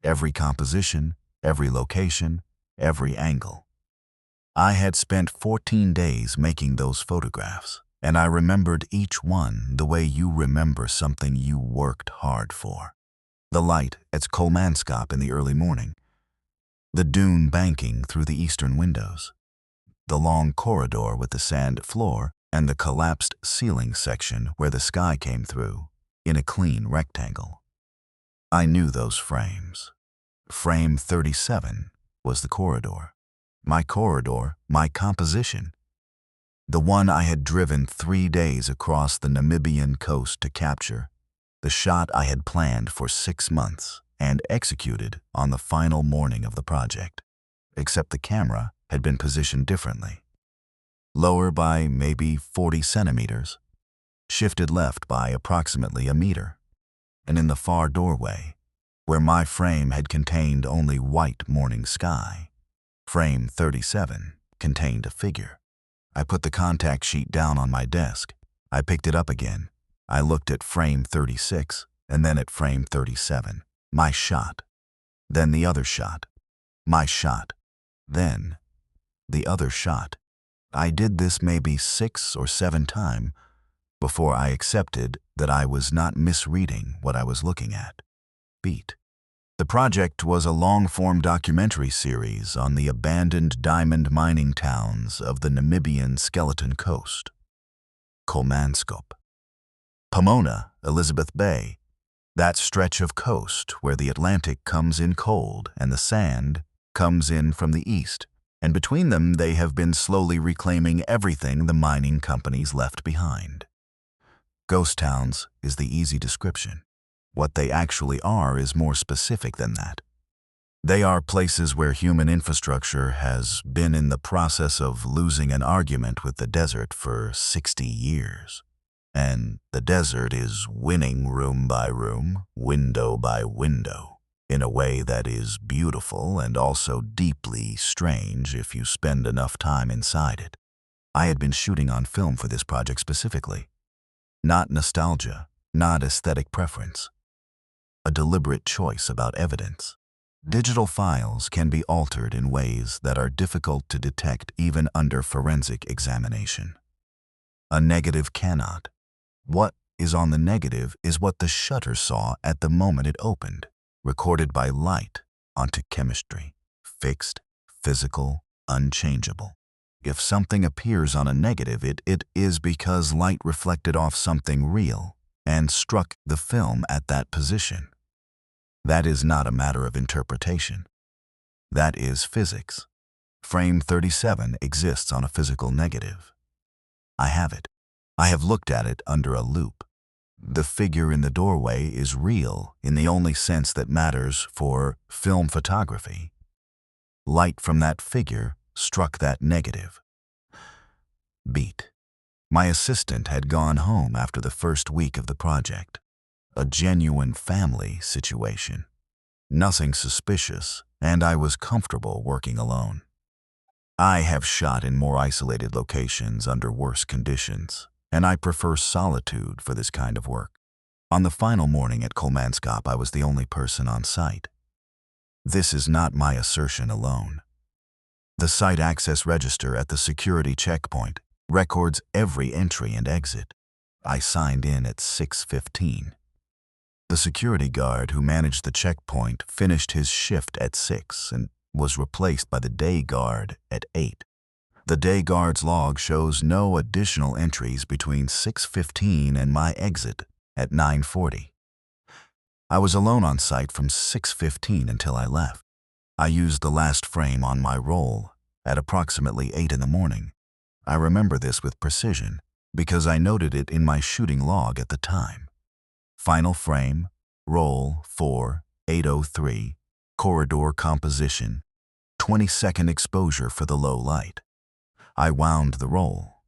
Every composition, every location, every angle. I had spent 14 days making those photographs, and I remembered each one the way you remember something you worked hard for. The light at Kolmanskop in the early morning, the dune banking through the eastern windows, the long corridor with the sand floor, and the collapsed ceiling section where the sky came through in a clean rectangle. I knew those frames. Frame 37 was the corridor. My corridor, my composition. The one I had driven 3 days across the Namibian coast to capture. The shot I had planned for 6 months and executed on the final morning of the project. Except the camera had been positioned differently. Lower by maybe 40 centimeters. Shifted left by approximately a meter, and in the far doorway, where my frame had contained only white morning sky, frame 37 contained a figure. I put the contact sheet down on my desk. I picked it up again. I looked at frame 36 and then at frame 37. My shot. Then the other shot. My shot. Then the other shot. I did this maybe 6 or 7 times before I accepted that I was not misreading what I was looking at. Beat. The project was a long-form documentary series on the abandoned diamond mining towns of the Namibian Skeleton Coast. Kolmanskop. Pomona, Elizabeth Bay, that stretch of coast where the Atlantic comes in cold and the sand comes in from the east, and between them they have been slowly reclaiming everything the mining companies left behind. Ghost towns is the easy description. What they actually are is more specific than that. They are places where human infrastructure has been in the process of losing an argument with the desert for 60 years. And the desert is winning room by room, window by window, in a way that is beautiful and also deeply strange if you spend enough time inside it. I had been shooting on film for this project specifically. Not nostalgia, not aesthetic preference. A deliberate choice about evidence. Digital files can be altered in ways that are difficult to detect even under forensic examination. A negative cannot. What is on the negative is what the shutter saw at the moment it opened, recorded by light onto chemistry, fixed, physical, unchangeable. If something appears on a negative, it is because light reflected off something real and struck the film at that position. That is not a matter of interpretation. That is physics. Frame 37 exists on a physical negative. I have it. I have looked at it under a loupe. The figure in the doorway is real in the only sense that matters for film photography. Light from that figure struck that negative. Beat. My assistant had gone home after the first week of the project. A genuine family situation. Nothing suspicious, and I was comfortable working alone. I have shot in more isolated locations under worse conditions, and I prefer solitude for this kind of work. On the final morning at Kolmanskop, I was the only person on site. This is not my assertion alone. The site access register at the security checkpoint records every entry and exit. I signed in at 6:15. The security guard who managed the checkpoint finished his shift at 6 and was replaced by the day guard at 8. The day guard's log shows no additional entries between 6:15 and my exit at 9:40. I was alone on site from 6:15 until I left. I used the last frame on my roll at approximately 8 in the morning. I remember this with precision because I noted it in my shooting log at the time. Final frame, roll 4, 803, corridor composition, 20-second exposure for the low light. I wound the roll,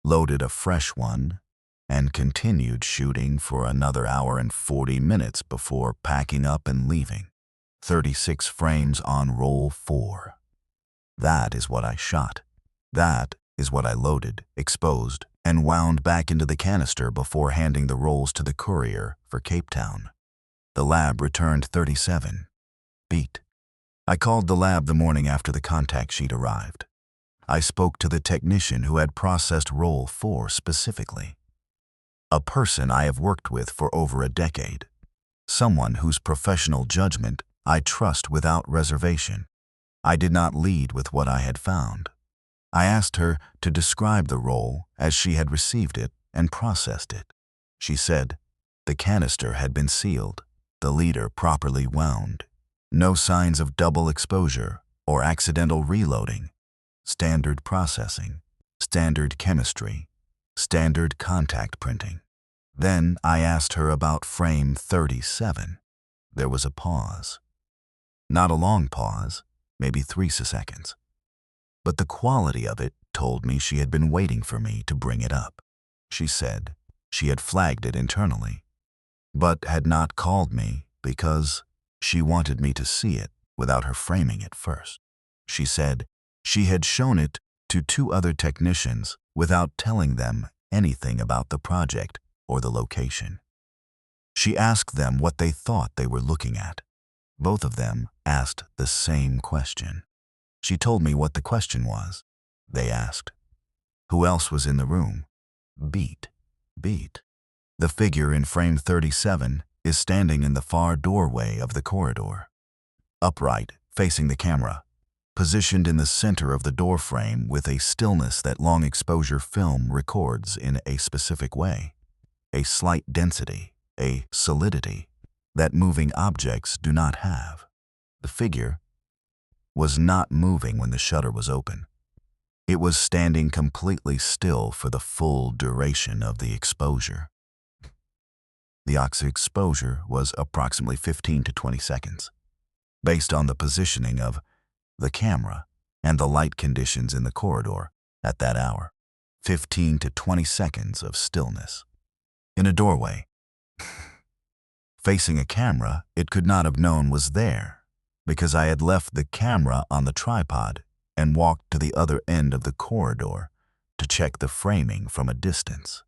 loaded a fresh one, and continued shooting for another hour and 40 minutes before packing up and leaving. 36 frames on roll 4. That is what I shot. That is what I loaded, exposed, and wound back into the canister before handing the rolls to the courier for Cape Town. The lab returned 37. Beat. I called the lab the morning after the contact sheet arrived. I spoke to the technician who had processed roll 4 specifically. A person I have worked with for over a decade. Someone whose professional judgment I trust without reservation. I did not lead with what I had found. I asked her to describe the roll as she had received it and processed it. She said, the canister had been sealed, the leader properly wound. No signs of double exposure or accidental reloading. Standard processing, standard chemistry, standard contact printing. Then I asked her about frame 37. There was a pause. Not a long pause, maybe 3 seconds. But the quality of it told me she had been waiting for me to bring it up. She said she had flagged it internally, but had not called me because she wanted me to see it without her framing it first. She said she had shown it to 2 other technicians without telling them anything about the project or the location. She asked them what they thought they were looking at. Both of them asked the same question. She told me what the question was. They asked, "Who else was in the room?" Beat. The figure in frame 37 is standing in the far doorway of the corridor, upright, facing the camera, positioned in the center of the door frame with a stillness that long-exposure film records in a specific way, a slight density, a solidity that moving objects do not have. The figure was not moving when the shutter was open. It was standing completely still for the full duration of the exposure. The exposure was approximately 15 to 20 seconds, based on the positioning of the camera and the light conditions in the corridor at that hour. 15 to 20 seconds of stillness. In a doorway, facing a camera it could not have known was there, because I had left the camera on the tripod and walked to the other end of the corridor to check the framing from a distance.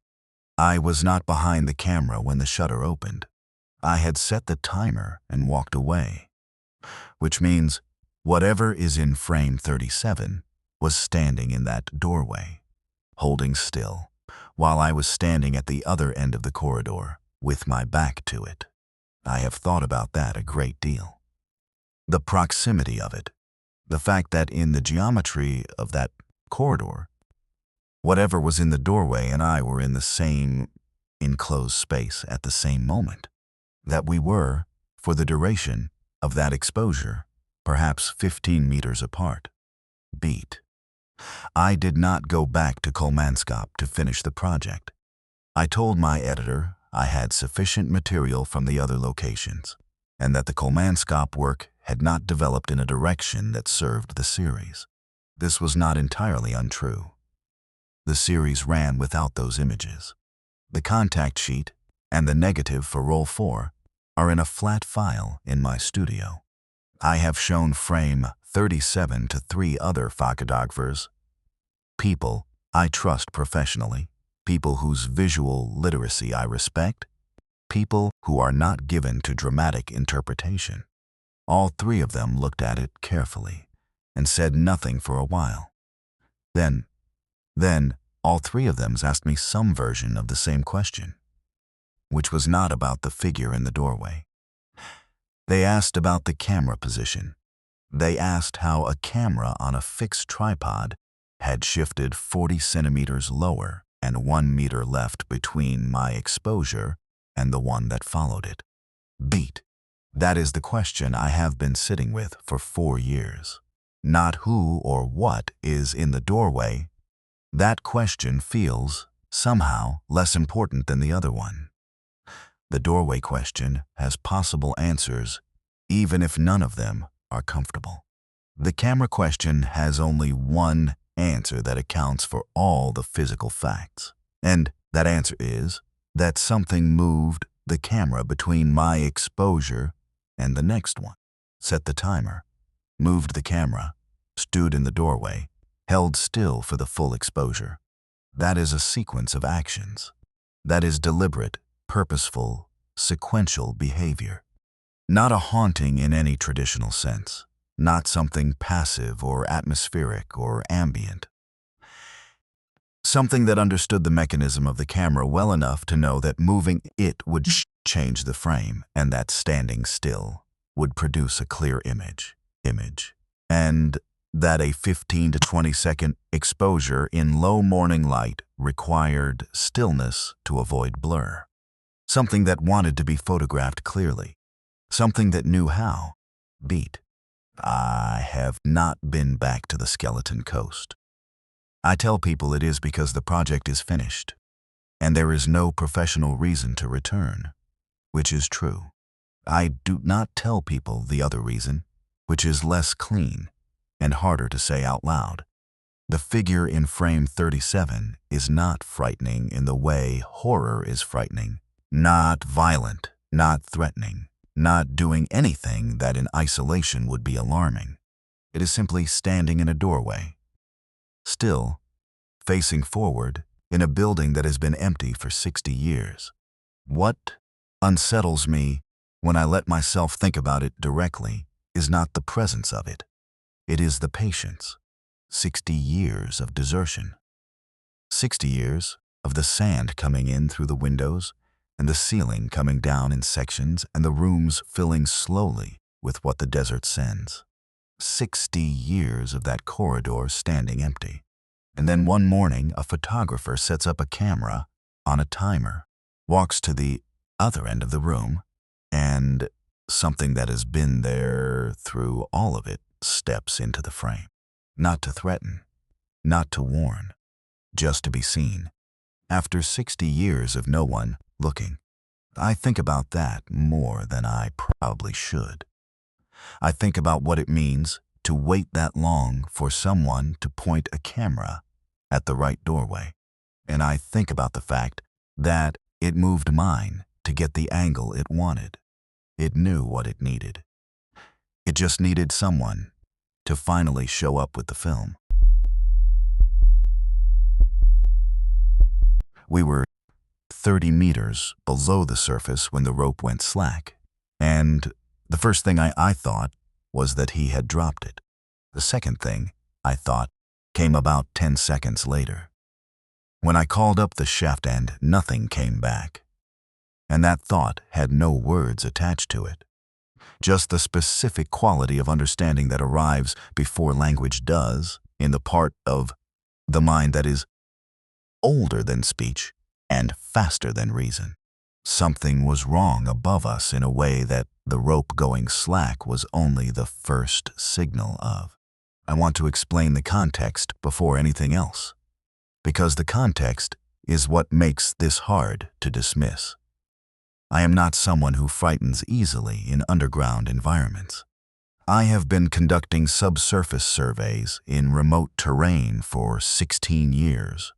I was not behind the camera when the shutter opened. I had set the timer and walked away, which means whatever is in frame 37 was standing in that doorway, holding still, while I was standing at the other end of the corridor with my back to it. I have thought about that a great deal. The proximity of it, the fact that in the geometry of that corridor, whatever was in the doorway and I were in the same enclosed space at the same moment, that we were, for the duration of that exposure, perhaps 15 meters apart. Beat. I did not go back to Kolmanskop to finish the project. I told my editor I had sufficient material from the other locations, and that the Kolmanskop work had not developed in a direction that served the series. This was not entirely untrue. The series ran without those images. The contact sheet and the negative for roll 4 are in a flat file in my studio. I have shown frame 37 to 3 other photographers, people I trust professionally, people whose visual literacy I respect, people who are not given to dramatic interpretation. All 3 of them looked at it carefully and said nothing for a while. Then, all 3 of them asked me some version of the same question, which was not about the figure in the doorway. They asked about the camera position. They asked how a camera on a fixed tripod had shifted 40 centimeters lower and 1 meter left between my exposure and the one that followed it. Beat. That is the question I have been sitting with for 4 years. Not who or what is in the doorway. That question feels, somehow, less important than the other one. The doorway question has possible answers, even if none of them are comfortable. The camera question has only one answer that accounts for all the physical facts. And that answer is that something moved the camera between my exposure and the next one. Set the timer, moved the camera, stood in the doorway, held still for the full exposure. That is a sequence of actions. That is deliberate, purposeful, sequential behavior. Not a haunting in any traditional sense. Not something passive or atmospheric or ambient. Something that understood the mechanism of the camera well enough to know that moving it would change the frame and that standing still would produce a clear image, and that a 15 to 20 second exposure in low morning light required stillness to avoid blur. Something that wanted to be photographed clearly. Something that knew how. Beat. I have not been back to the Skeleton Coast. I tell people it is because the project is finished, and there is no professional reason to return, which is true. I do not tell people the other reason, which is less clean and harder to say out loud. The figure in frame 37 is not frightening in the way horror is frightening, not violent, not threatening, not doing anything that in isolation would be alarming. It is simply standing in a doorway, still, facing forward in a building that has been empty for 60 years. What unsettles me when I let myself think about it directly is not the presence of it. It is the patience. 60 years of desertion. 60 years of the sand coming in through the windows and the ceiling coming down in sections and the rooms filling slowly with what the desert sends. 60 years of that corridor standing empty. And then one morning, a photographer sets up a camera on a timer, walks to the other end of the room, and something that has been there through all of it steps into the frame. Not to threaten, not to warn, just to be seen. After 60 years of no one looking, I think about that more than I probably should. I think about what it means to wait that long for someone to point a camera at the right doorway. And I think about the fact that it moved mine to get the angle it wanted. It knew what it needed. It just needed someone to finally show up with the film. We were 30 meters below the surface when the rope went slack, and the first thing I thought was that he had dropped it. The second thing I thought came about 10 seconds later. When I called up the shaft end, nothing came back. And that thought had no words attached to it. Just the specific quality of understanding that arrives before language does in the part of the mind that is older than speech and faster than reason. Something was wrong above us in a way that the rope going slack was only the first signal of. I want to explain the context before anything else, because the context is what makes this hard to dismiss. I am not someone who frightens easily in underground environments. I have been conducting subsurface surveys in remote terrain for 16 years,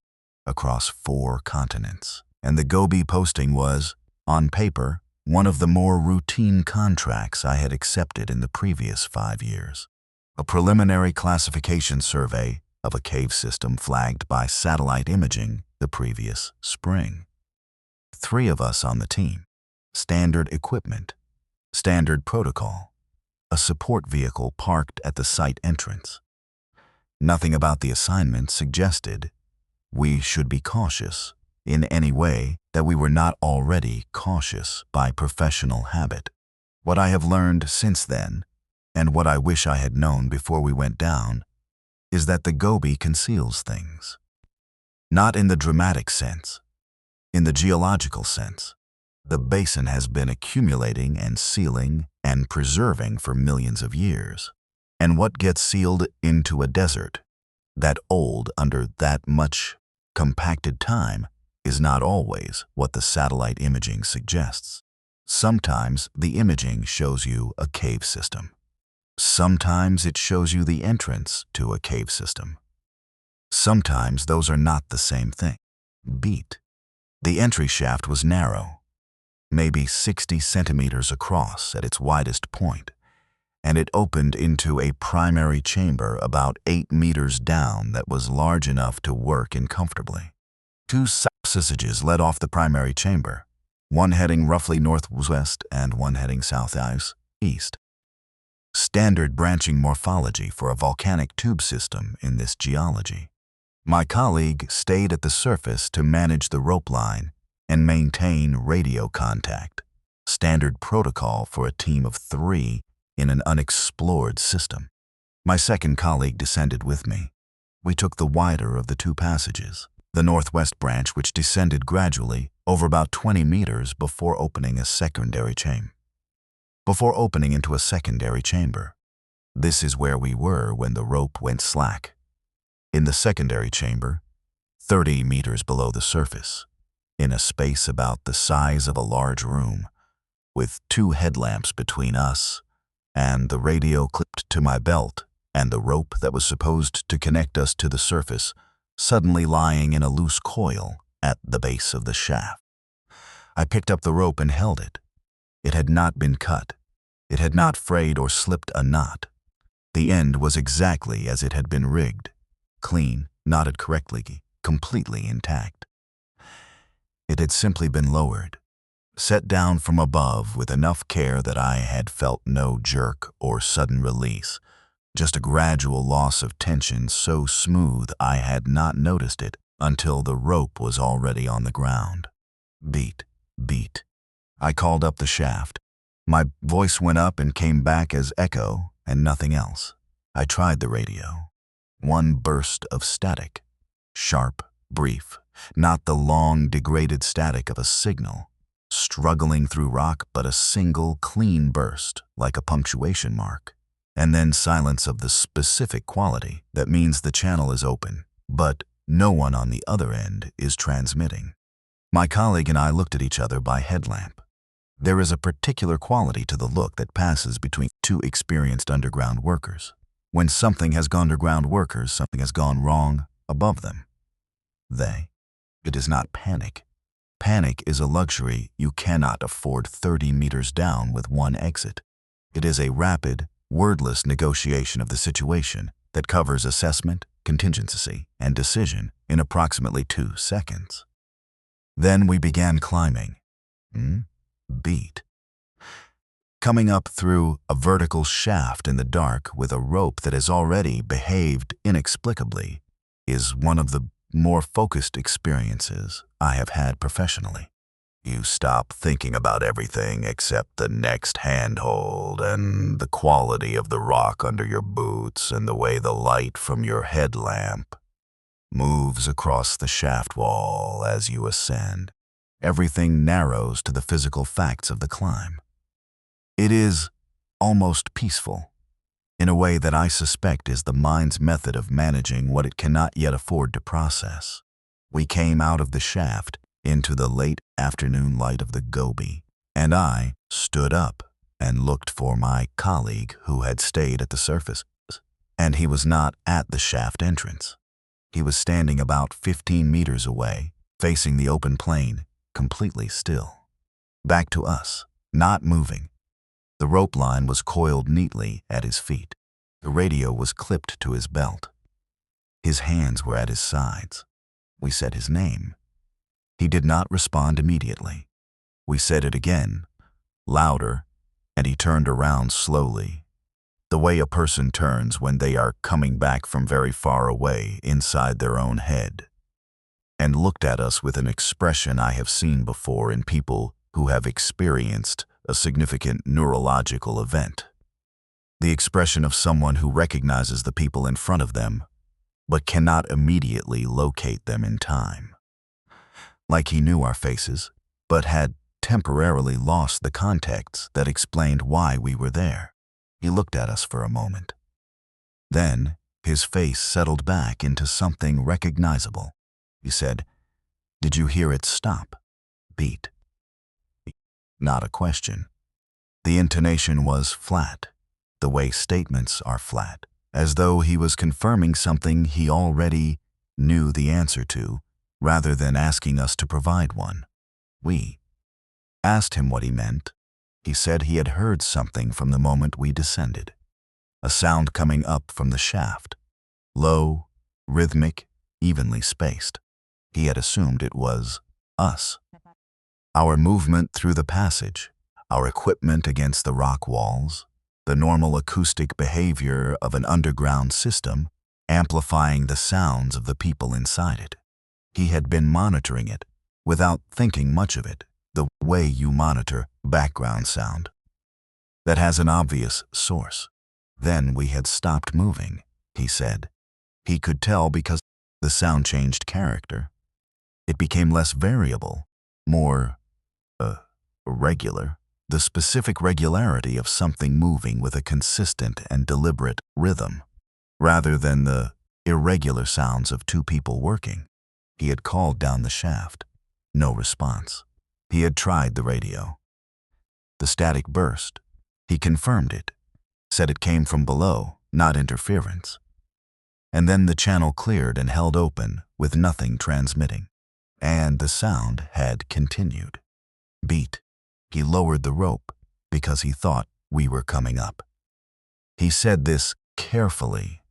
across 4 continents, and the Gobi posting was, on paper, one of the more routine contracts I had accepted in the previous 5 years. A preliminary classification survey of a cave system flagged by satellite imaging the previous spring. 3 of us on the team. Standard equipment, standard protocol, a support vehicle parked at the site entrance. Nothing about the assignment suggested we should be cautious in any way that we were not already cautious by professional habit. What I have learned since then, and what I wish I had known before we went down, is that the Gobi conceals things. Not in the dramatic sense, in the geological sense. The basin has been accumulating and sealing and preserving for millions of years. And what gets sealed into a desert, that old under that much compacted time, is not always what the satellite imaging suggests. Sometimes the imaging shows you a cave system. Sometimes it shows you the entrance to a cave system. Sometimes those are not the same thing. Beat. The entry shaft was narrow, maybe 60 centimeters across at its widest point, and it opened into a primary chamber about 8 meters down that was large enough to work in comfortably. 2 passages led off the primary chamber, one heading roughly northwest and one heading southeast. Standard branching morphology for a volcanic tube system in this geology. My colleague stayed at the surface to manage the rope line and maintain radio contact, standard protocol for a team of 3 in an unexplored system. My second colleague descended with me. We took the wider of the 2 passages, the northwest branch, which descended gradually over about 20 meters before opening into a secondary chamber. This is where we were when the rope went slack. In the secondary chamber, 30 meters below the surface, in a space about the size of a large room, with 2 headlamps between us and the radio clipped to my belt and the rope that was supposed to connect us to the surface suddenly lying in a loose coil at the base of the shaft. I picked up the rope and held it. It had not been cut. It had not frayed or slipped a knot. The end was exactly as it had been rigged, clean, knotted correctly, completely intact. It had simply been lowered, set down from above with enough care that I had felt no jerk or sudden release, just a gradual loss of tension so smooth I had not noticed it until the rope was already on the ground. Beat, beat. I called up the shaft. My voice went up and came back as echo and nothing else. I tried the radio. One burst of static. Sharp, brief, not the long, degraded static of a signal. Struggling through rock, but a single, clean burst, like a punctuation mark. And then silence of the specific quality that means the channel is open, but no one on the other end is transmitting. My colleague and I looked at each other by headlamp. There is a particular quality to the look that passes between two experienced underground workers. When something has gone underground workers, something has gone wrong above them. It is not panic. Panic is a luxury you cannot afford 30 meters down with one exit. It is a rapid, wordless negotiation of the situation that covers assessment, contingency, and decision in approximately 2 seconds. Then we began climbing. Beat. Coming up through a vertical shaft in the dark with a rope that has already behaved inexplicably is one of the more focused experiences I have had professionally. You stop thinking about everything except the next handhold and the quality of the rock under your boots and the way the light from your headlamp moves across the shaft wall as you ascend. Everything narrows to the physical facts of the climb. It is almost peaceful, in a way that I suspect is the mind's method of managing what it cannot yet afford to process. We came out of the shaft into the late afternoon light of the Gobi, and I stood up and looked for my colleague who had stayed at the surface, and he was not at the shaft entrance. He was standing about 15 meters away, facing the open plain, completely still. Back to us, not moving. The rope line was coiled neatly at his feet. The radio was clipped to his belt. His hands were at his sides. We said his name. He did not respond immediately. We said it again, louder, and he turned around slowly, the way a person turns when they are coming back from very far away inside their own head, and looked at us with an expression I have seen before in people who have experienced a significant neurological event. The expression of someone who recognizes the people in front of them, but cannot immediately locate them in time. Like he knew our faces, but had temporarily lost the context that explained why we were there. He looked at us for a moment. Then his face settled back into something recognizable. He said, "Did you hear it stop? Beat." Not a question. The intonation was flat, the way statements are flat, as though he was confirming something he already knew the answer to, rather than asking us to provide one. We asked him what he meant. He said he had heard something from the moment we descended. A sound coming up from the shaft. Low, rhythmic, evenly spaced. He had assumed it was us. Our movement through the passage, our equipment against the rock walls, the normal acoustic behavior of an underground system, amplifying the sounds of the people inside it. He had been monitoring it without thinking much of it, the way you monitor background sound that has an obvious source. Then we had stopped moving, he said. He could tell because the sound changed character. It became less variable, more regular, the specific regularity of something moving with a consistent and deliberate rhythm, rather than the irregular sounds of two people working. He had called down the shaft. No response. He had tried the radio. The static burst. He confirmed it, said it came from below, not interference. And then the channel cleared and held open with nothing transmitting. And the sound had continued. Beat. He lowered the rope because he thought we were coming up. He said this carefully,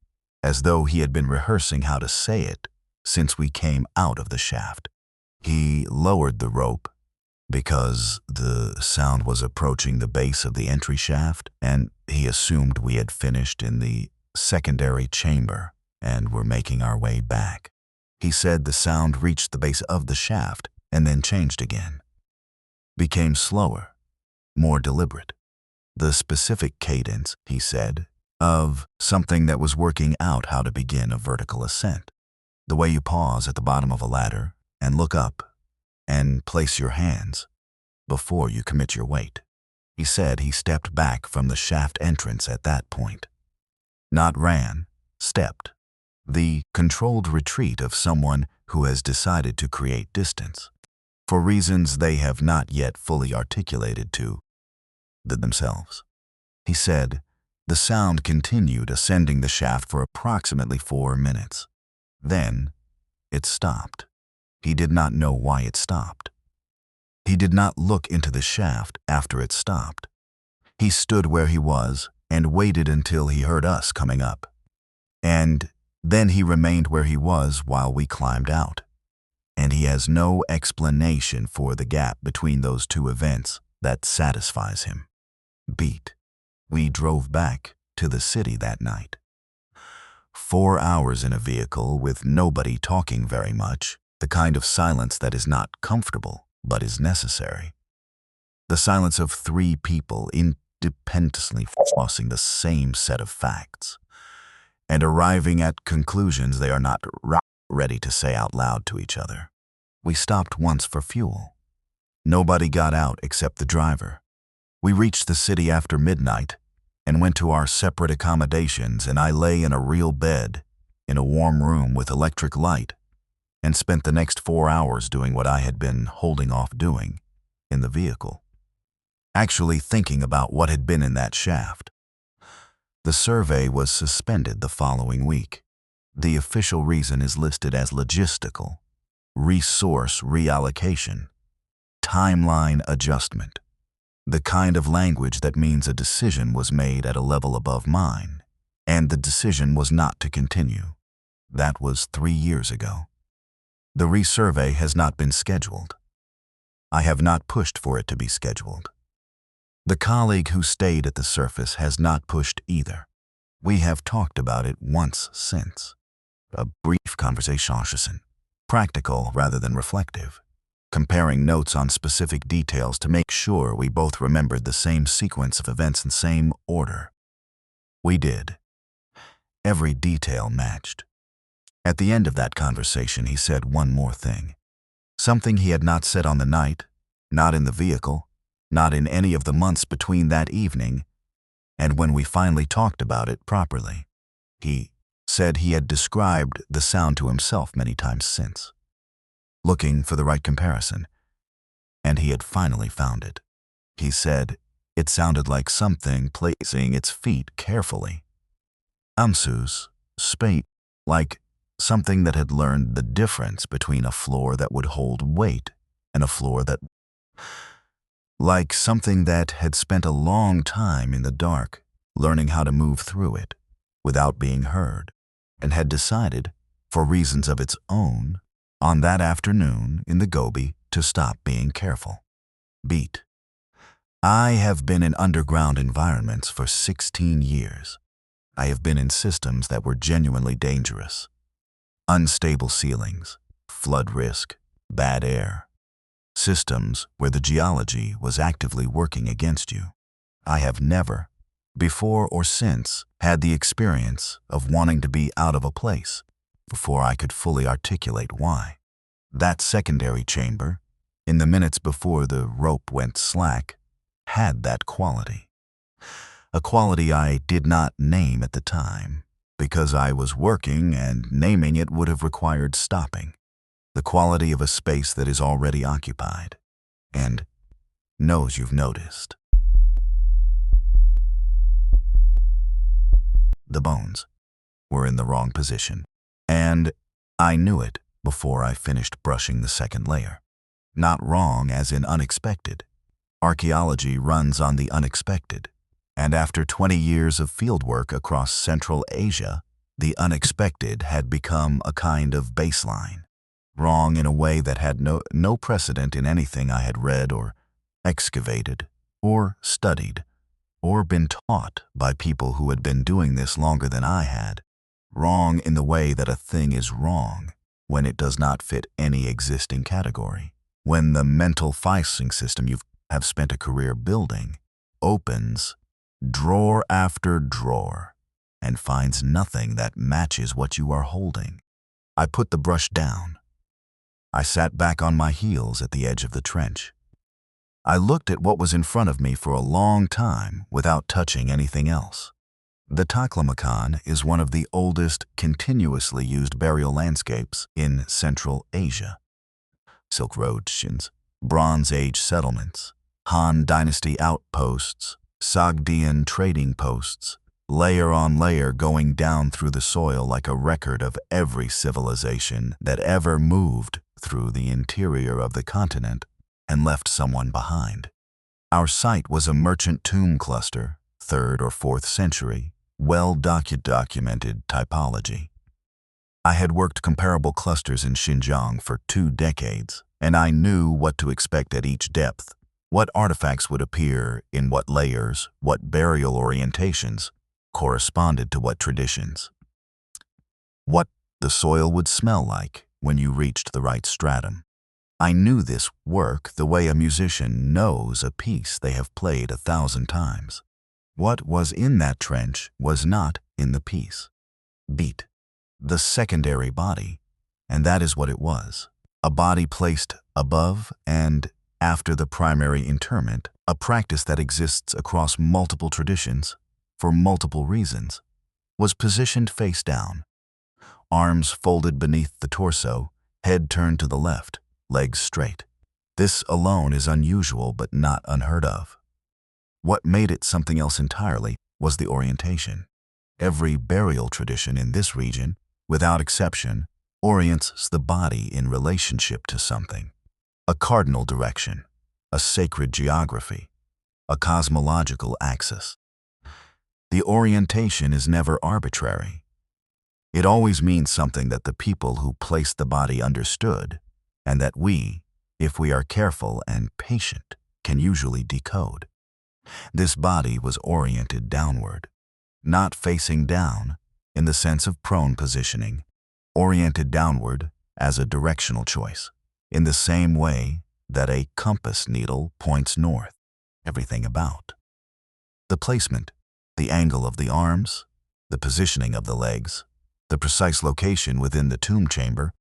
as though he had been rehearsing how to say it since we came out of the shaft. He lowered the rope because the sound was approaching the base of the entry shaft, and he assumed we had finished in the secondary chamber and were making our way back. He said the sound reached the base of the shaft and then changed again. Became slower, more deliberate. The specific cadence, he said, of something that was working out how to begin a vertical ascent. The way you pause at the bottom of a ladder and look up and place your hands before you commit your weight. He said he stepped back from the shaft entrance at that point. Not ran, stepped. The controlled retreat of someone who has decided to create distance, for reasons they have not yet fully articulated to themselves. He said the sound continued ascending the shaft for approximately 4 minutes. Then it stopped. He did not know why it stopped. He did not look into the shaft after it stopped. He stood where he was and waited until he heard us coming up. And then he remained where he was while we climbed out. And he has no explanation for the gap between those two events that satisfies him. Beat. We drove back to the city that night. 4 hours in a vehicle with nobody talking very much, the kind of silence that is not comfortable but is necessary. The silence of 3 people independently discussing the same set of facts and arriving at conclusions they are not ready to say out loud to each other. We stopped once for fuel. Nobody got out except the driver. We reached the city after midnight and went to our separate accommodations, and I lay in a real bed in a warm room with electric light and spent the next 4 hours doing what I had been holding off doing in the vehicle, actually thinking about what had been in that shaft. The survey was suspended the following week. The official reason is listed as logistical, resource reallocation, timeline adjustment, the kind of language that means a decision was made at a level above mine, and the decision was not to continue. That was 3 years ago. The resurvey has not been scheduled. I have not pushed for it to be scheduled. The colleague who stayed at the surface has not pushed either. We have talked about it once since. A brief conversation, practical rather than reflective, comparing notes on specific details to make sure we both remembered the same sequence of events in same order. We did. Every detail matched. At the end of that conversation, he said one more thing. Something he had not said on the night, not in the vehicle, not in any of the months between that evening, and when we finally talked about it properly. He said he had described the sound to himself many times since, looking for the right comparison, and he had finally found it. He said it sounded like something placing its feet carefully. Amsus, spate, like something that had learned the difference between a floor that would hold weight and a floor that, like something that had spent a long time in the dark, learning how to move through it without being heard, and had decided, for reasons of its own, on that afternoon in the Gobi to stop being careful. Beat. I have been in underground environments for 16 years. I have been in systems that were genuinely dangerous. Unstable ceilings, flood risk, bad air. Systems where the geology was actively working against you. I have never, before or since, had the experience of wanting to be out of a place before I could fully articulate why. That secondary chamber, in the minutes before the rope went slack, had that quality. A quality I did not name at the time, because I was working and naming it would have required stopping. The quality of a space that is already occupied and knows you've noticed. The bones were in the wrong position, and I knew it before I finished brushing the second layer. Not wrong as in unexpected. Archaeology runs on the unexpected. And after 20 years of fieldwork across Central Asia, The unexpected had become a kind of baseline, wrong in a way that had no precedent in anything I had read or excavated or studied or been taught by people who had been doing this longer than I had. Wrong in the way that a thing is wrong when it does not fit any existing category. When the mental filing system you have spent a career building opens drawer after drawer and finds nothing that matches what you are holding. I put the brush down. I sat back on my heels at the edge of the trench. I looked at what was in front of me for a long time without touching anything else. The Taklamakan is one of the oldest continuously used burial landscapes in Central Asia. Silk Road shins, Bronze Age settlements, Han Dynasty outposts, Sogdian trading posts, layer on layer going down through the soil like a record of every civilization that ever moved through the interior of the continent and left someone behind. Our site was a merchant tomb cluster, 3rd or 4th century, well-documented typology. I had worked comparable clusters in Xinjiang for 2 decades, and I knew what to expect at each depth, what artifacts would appear in what layers, what burial orientations corresponded to what traditions, what the soil would smell like when you reached the right stratum. I knew this work the way a musician knows a piece they have played 1,000 times. What was in that trench was not in the piece. Beat, the secondary body, and that is what it was. A body placed above and after the primary interment, a practice that exists across multiple traditions for multiple reasons, was positioned face down, arms folded beneath the torso, head turned to the left, legs straight. This alone is unusual but not unheard of. What made it something else entirely was the orientation. Every burial tradition in this region, without exception, orients the body in relationship to something. A cardinal direction, a sacred geography, a cosmological axis. The orientation is never arbitrary. It always means something that the people who placed the body understood, and that we, if we are careful and patient, can usually decode. This body was oriented downward, not facing down in the sense of prone positioning, oriented downward as a directional choice, in the same way that a compass needle points north, everything about. The placement, the angle of the arms, the positioning of the legs, the precise location within the tomb chamber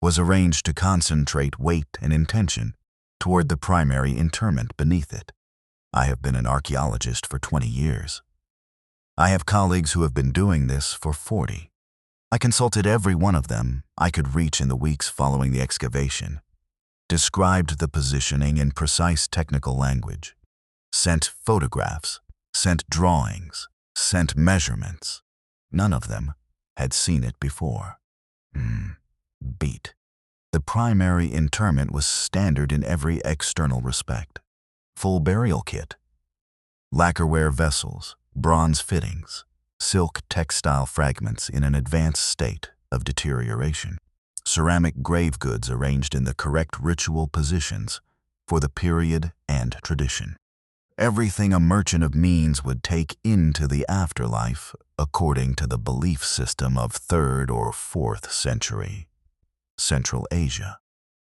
was arranged to concentrate weight and intention toward the primary interment beneath it. I have been an archaeologist for 20 years. I have colleagues who have been doing this for 40. I consulted every one of them I could reach in the weeks following the excavation, described the positioning in precise technical language, sent photographs, sent drawings, sent measurements. None of them had seen it before. Beat. The primary interment was standard in every external respect. Full burial kit, lacquerware vessels, bronze fittings, silk textile fragments in an advanced state of deterioration, ceramic grave goods arranged in the correct ritual positions for the period and tradition. Everything a merchant of means would take into the afterlife according to the belief system of 3rd or 4th century Central Asia.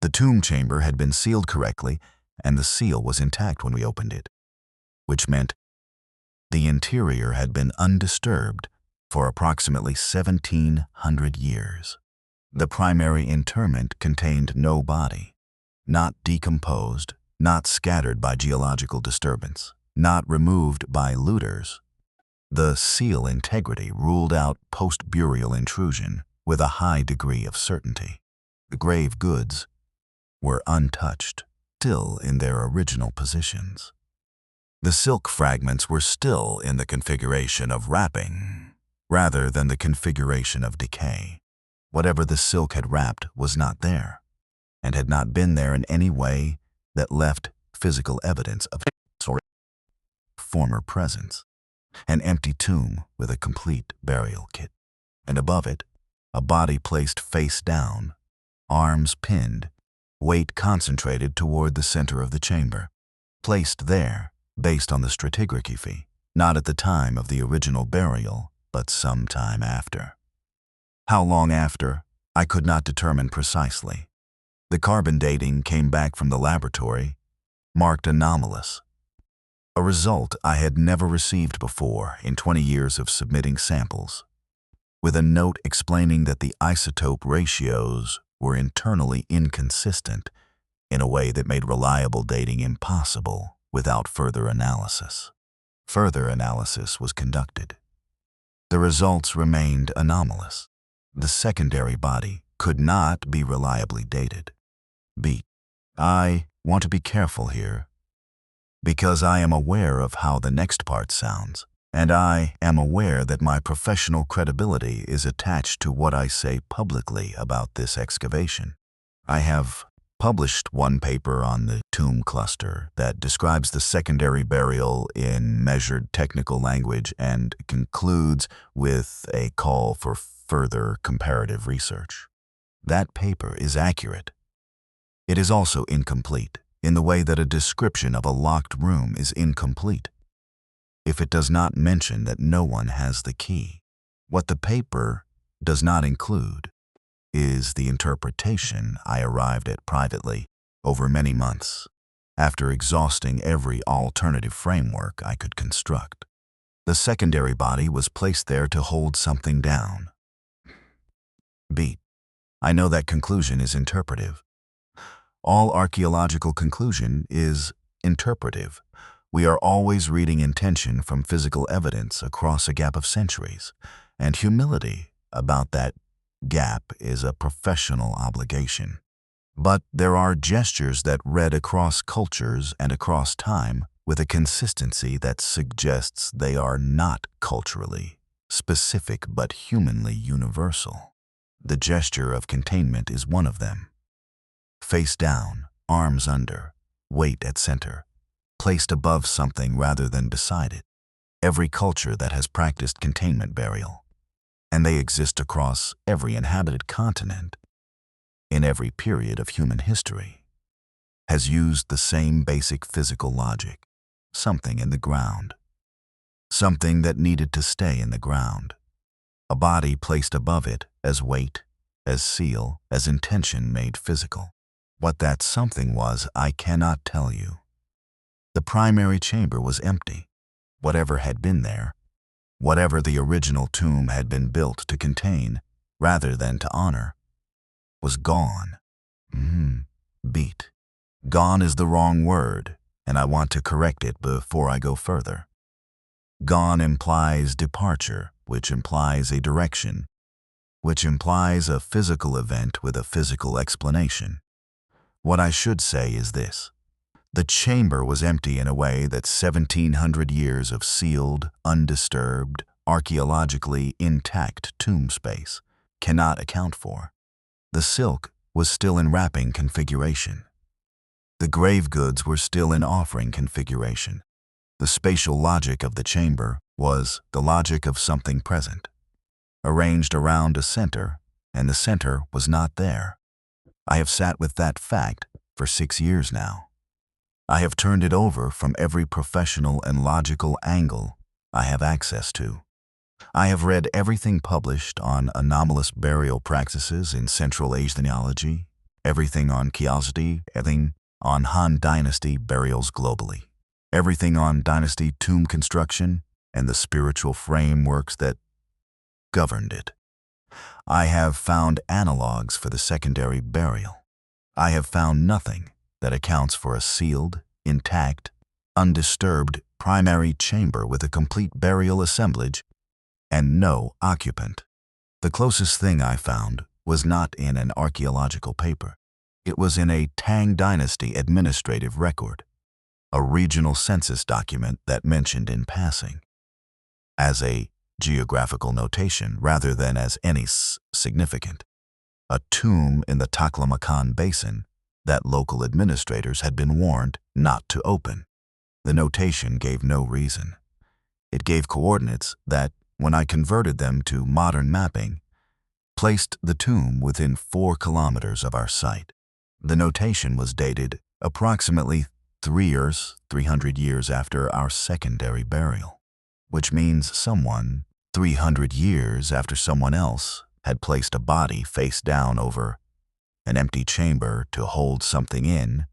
The tomb chamber had been sealed correctly, and the seal was intact when we opened it, which meant the interior had been undisturbed for approximately 1,700 years. The primary interment contained no body, not decomposed, not scattered by geological disturbance, not removed by looters. The seal integrity ruled out post-burial intrusion with a high degree of certainty. The grave goods were untouched, still in their original positions. The silk fragments were still in the configuration of wrapping, rather than the configuration of decay. Whatever the silk had wrapped was not there, and had not been there in any way that left physical evidence of former presence. An empty tomb with a complete burial kit. and above it, a body placed face down, arms pinned, weight concentrated toward the center of the chamber. Placed there, based on the stratigraphy, not at the time of the original burial, but some time after. How long after, I could not determine precisely. The carbon dating came back from the laboratory, marked anomalous. A result I had never received before in 20 years of submitting samples, with a note explaining that the isotope ratios were internally inconsistent in a way that made reliable dating impossible without further analysis. Further analysis was conducted. The results remained anomalous. The secondary body could not be reliably dated. B. I want to be careful here, because I am aware of how the next part sounds, and I am aware that my professional credibility is attached to what I say publicly about this excavation. I have published one paper on the tomb cluster that describes the secondary burial in measured technical language and concludes with a call for further comparative research. That paper is accurate. It is also incomplete, in the way that a description of a locked room is incomplete if it does not mention that no one has the key. What the paper does not include is the interpretation I arrived at privately over many months, after exhausting every alternative framework I could construct. The secondary body was placed there to hold something down. B. I know that conclusion is interpretive. All archaeological conclusion is interpretive. We are always reading intention from physical evidence across a gap of centuries, and humility about that gap is a professional obligation. But there are gestures that read across cultures and across time with a consistency that suggests they are not culturally specific but humanly universal. The gesture of containment is one of them. Face down, arms under, weight at center, placed above something rather than beside it. Every culture that has practiced containment burial, and they exist across every inhabited continent, in every period of human history, has used the same basic physical logic, something in the ground, something that needed to stay in the ground, a body placed above it as weight, as seal, as intention made physical. What that something was, I cannot tell you. The primary chamber was empty. Whatever had been there, whatever the original tomb had been built to contain, rather than to honor, was gone. Beat. Gone is the wrong word, and I want to correct it before I go further. Gone implies departure, which implies a direction, which implies a physical event with a physical explanation. What I should say is this. The chamber was empty in a way that 1,700 years of sealed, undisturbed, archaeologically intact tomb space cannot account for. The silk was still in wrapping configuration. The grave goods were still in offering configuration. The spatial logic of the chamber was the logic of something present, arranged around a center, and the center was not there. I have sat with that fact for 6 years now. I have turned it over from every professional and logical angle I have access to. I have read everything published on anomalous burial practices in Central Asian theology, everything on Curiosity, everything on Han Dynasty burials globally, everything on dynasty tomb construction and the spiritual frameworks that governed it. I have found analogs for the secondary burial. I have found nothing that accounts for a sealed, intact, undisturbed primary chamber with a complete burial assemblage and no occupant. The closest thing I found was not in an archaeological paper. It was in a Tang Dynasty administrative record, a regional census document that mentioned in passing, as a geographical notation rather than as any significant, a tomb in the Taklamakan Basin that local administrators had been warned not to open. The notation gave no reason. It gave coordinates that when I converted them to modern mapping, placed the tomb within 4 kilometers of our site. The notation was dated approximately 300 years after our secondary burial, which means someone 300 years after someone else had placed a body face down over an empty chamber to hold something in,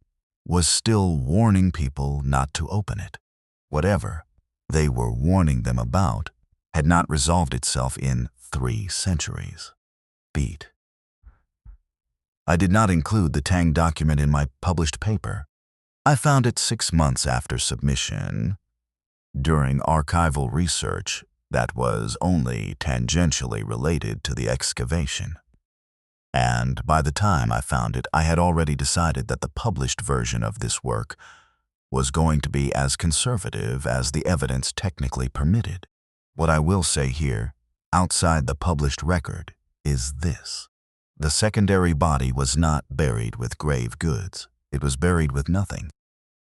was still warning people not to open it. Whatever they were warning them about had not resolved itself in 3 centuries. Beat. I did not include the Tang document in my published paper. I found it 6 months after submission, during archival research that was only tangentially related to the excavation. And by the time I found it, I had already decided that the published version of this work was going to be as conservative as the evidence technically permitted. What I will say here, outside the published record, is this. The secondary body was not buried with grave goods. It was buried with nothing.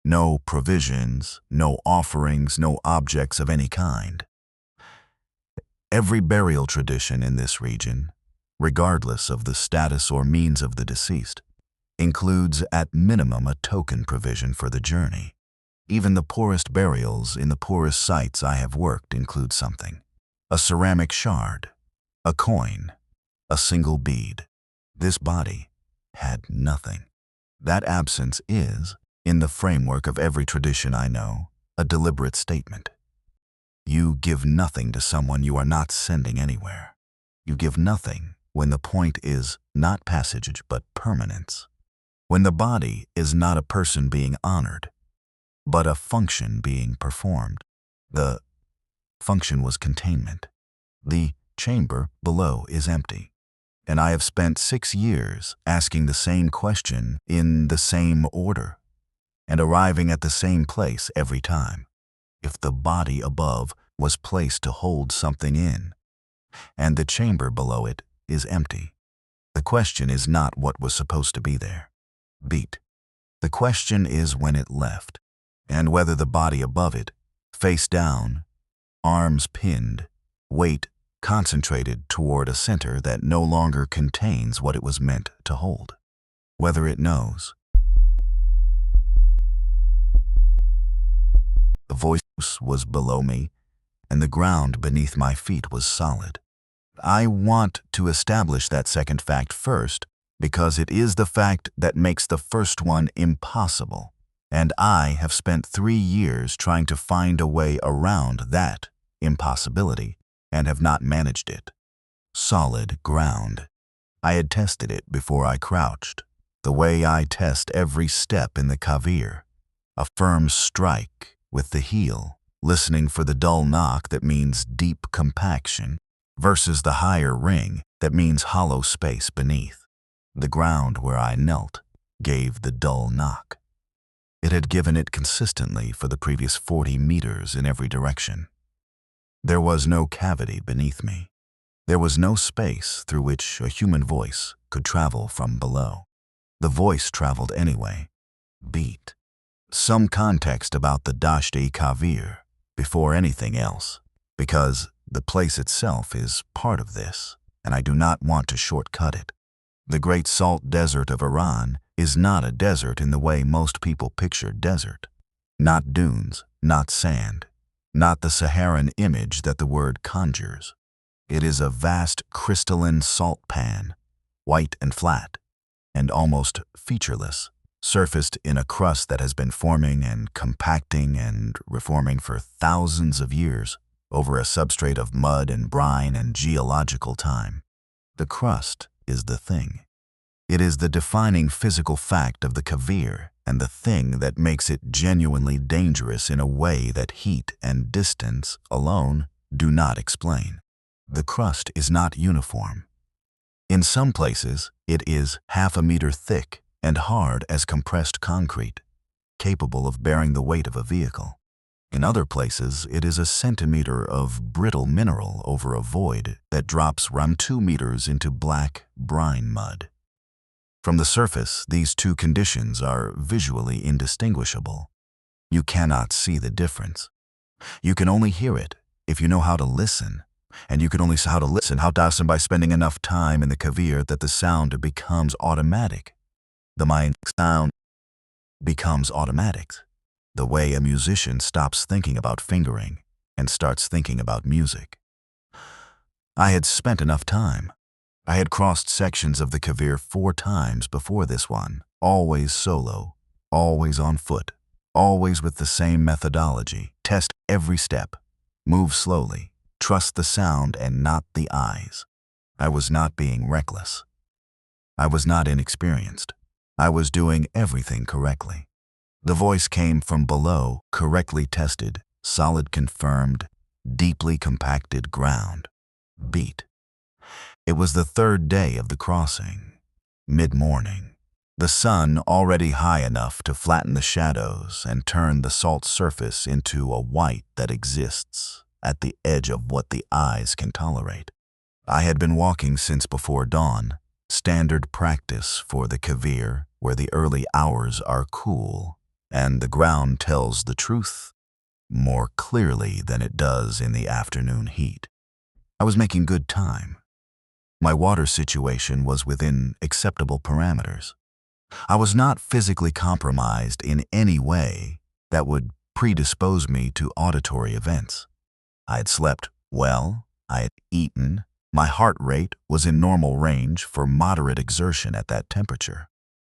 No provisions, no offerings, no objects of any kind. Every burial tradition in this region, regardless of the status or means of the deceased, includes at minimum a token provision for the journey. Even the poorest burials in the poorest sites I have worked include something. A ceramic shard, a coin, a single bead. This body had nothing. That absence is, in the framework of every tradition I know, a deliberate statement. You give nothing to someone you are not sending anywhere. You give nothing when the point is not passage but permanence. When the body is not a person being honored, but a function being performed. The function was containment. The chamber below is empty. And I have spent 6 years asking the same question in the same order and arriving at the same place every time. If the body above was placed to hold something in, and the chamber below it is empty, the question is not what was supposed to be there. Beat. The question is when it left, and whether the body above it, face down, arms pinned, weight concentrated toward a center that no longer contains what it was meant to hold. Whether it knows. The voice was below me, and the ground beneath my feet was solid. I want to establish that second fact first, because it is the fact that makes the first one impossible, and I have spent 3 years trying to find a way around that impossibility and have not managed it. Solid ground. I had tested it before I crouched, the way I test every step in the kavir. A firm strike with the heel, listening for the dull knock that means deep compaction, versus the higher ring that means hollow space beneath. The ground where I knelt gave the dull knock. It had given it consistently for the previous 40 meters in every direction. There was no cavity beneath me. There was no space through which a human voice could travel from below. The voice traveled anyway. Beat. Some context about the Dashti Kavir before anything else, because the place itself is part of this, and I do not want to shortcut it. The Great Salt Desert of Iran is not a desert in the way most people picture desert. Not dunes, not sand, not the Saharan image that the word conjures. It is a vast crystalline salt pan, white and flat, and almost featureless, surfaced in a crust that has been forming and compacting and reforming for thousands of years over a substrate of mud and brine and geological time. The crust is the thing. It is the defining physical fact of the kavir and the thing that makes it genuinely dangerous in a way that heat and distance alone do not explain. The crust is not uniform. In some places, it is half a meter thick and hard as compressed concrete, capable of bearing the weight of a vehicle. In other places, it is a centimeter of brittle mineral over a void that drops around 2 meters into black brine mud. From the surface, these two conditions are visually indistinguishable. You cannot see the difference. You can only hear it if you know how to listen, And you can only see how to listen, how to listen by spending enough time in the career that the sound becomes automatic. The mind sound becomes automatic. The way a musician stops thinking about fingering and starts thinking about music. I had spent enough time. I had crossed sections of the career 4 times before this one, always solo, always on foot, always with the same methodology. Test every step, move slowly, trust the sound and not the eyes. I was not being reckless. I was not inexperienced. I was doing everything correctly. The voice came from below, correctly tested, solid confirmed, deeply compacted ground. Beat. It was the 3rd day of the crossing. Mid-morning. The sun already high enough to flatten the shadows and turn the salt surface into a white that exists at the edge of what the eyes can tolerate. I had been walking since before dawn, standard practice for the career where the early hours are cool and the ground tells the truth more clearly than it does in the afternoon heat. I was making good time. My water situation was within acceptable parameters. I was not physically compromised in any way that would predispose me to auditory events. I had slept well, I had eaten, my heart rate was in normal range for moderate exertion at that temperature.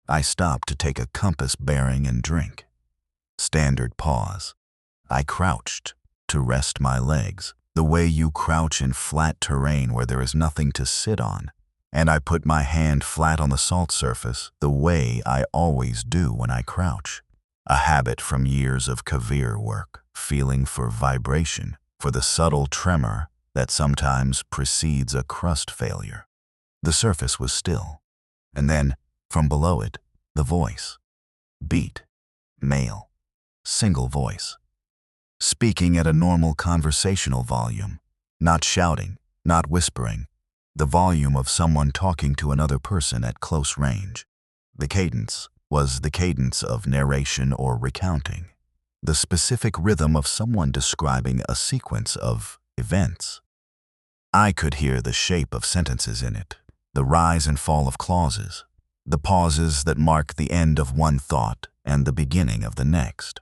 I stopped to take a compass bearing and drink. Standard pause. I crouched to rest my legs, the way you crouch in flat terrain where there is nothing to sit on, and I put my hand flat on the salt surface the way I always do when I crouch. A habit from years of career work, feeling for vibration, for the subtle tremor that sometimes precedes a crust failure. The surface was still, and then, from below it, the voice. Beat. Male. Single voice. Speaking at a normal conversational volume, not shouting, not whispering, the volume of someone talking to another person at close range. The cadence was the cadence of narration or recounting, the specific rhythm of someone describing a sequence of events. I could hear the shape of sentences in it, the rise and fall of clauses, the pauses that mark the end of one thought and the beginning of the next.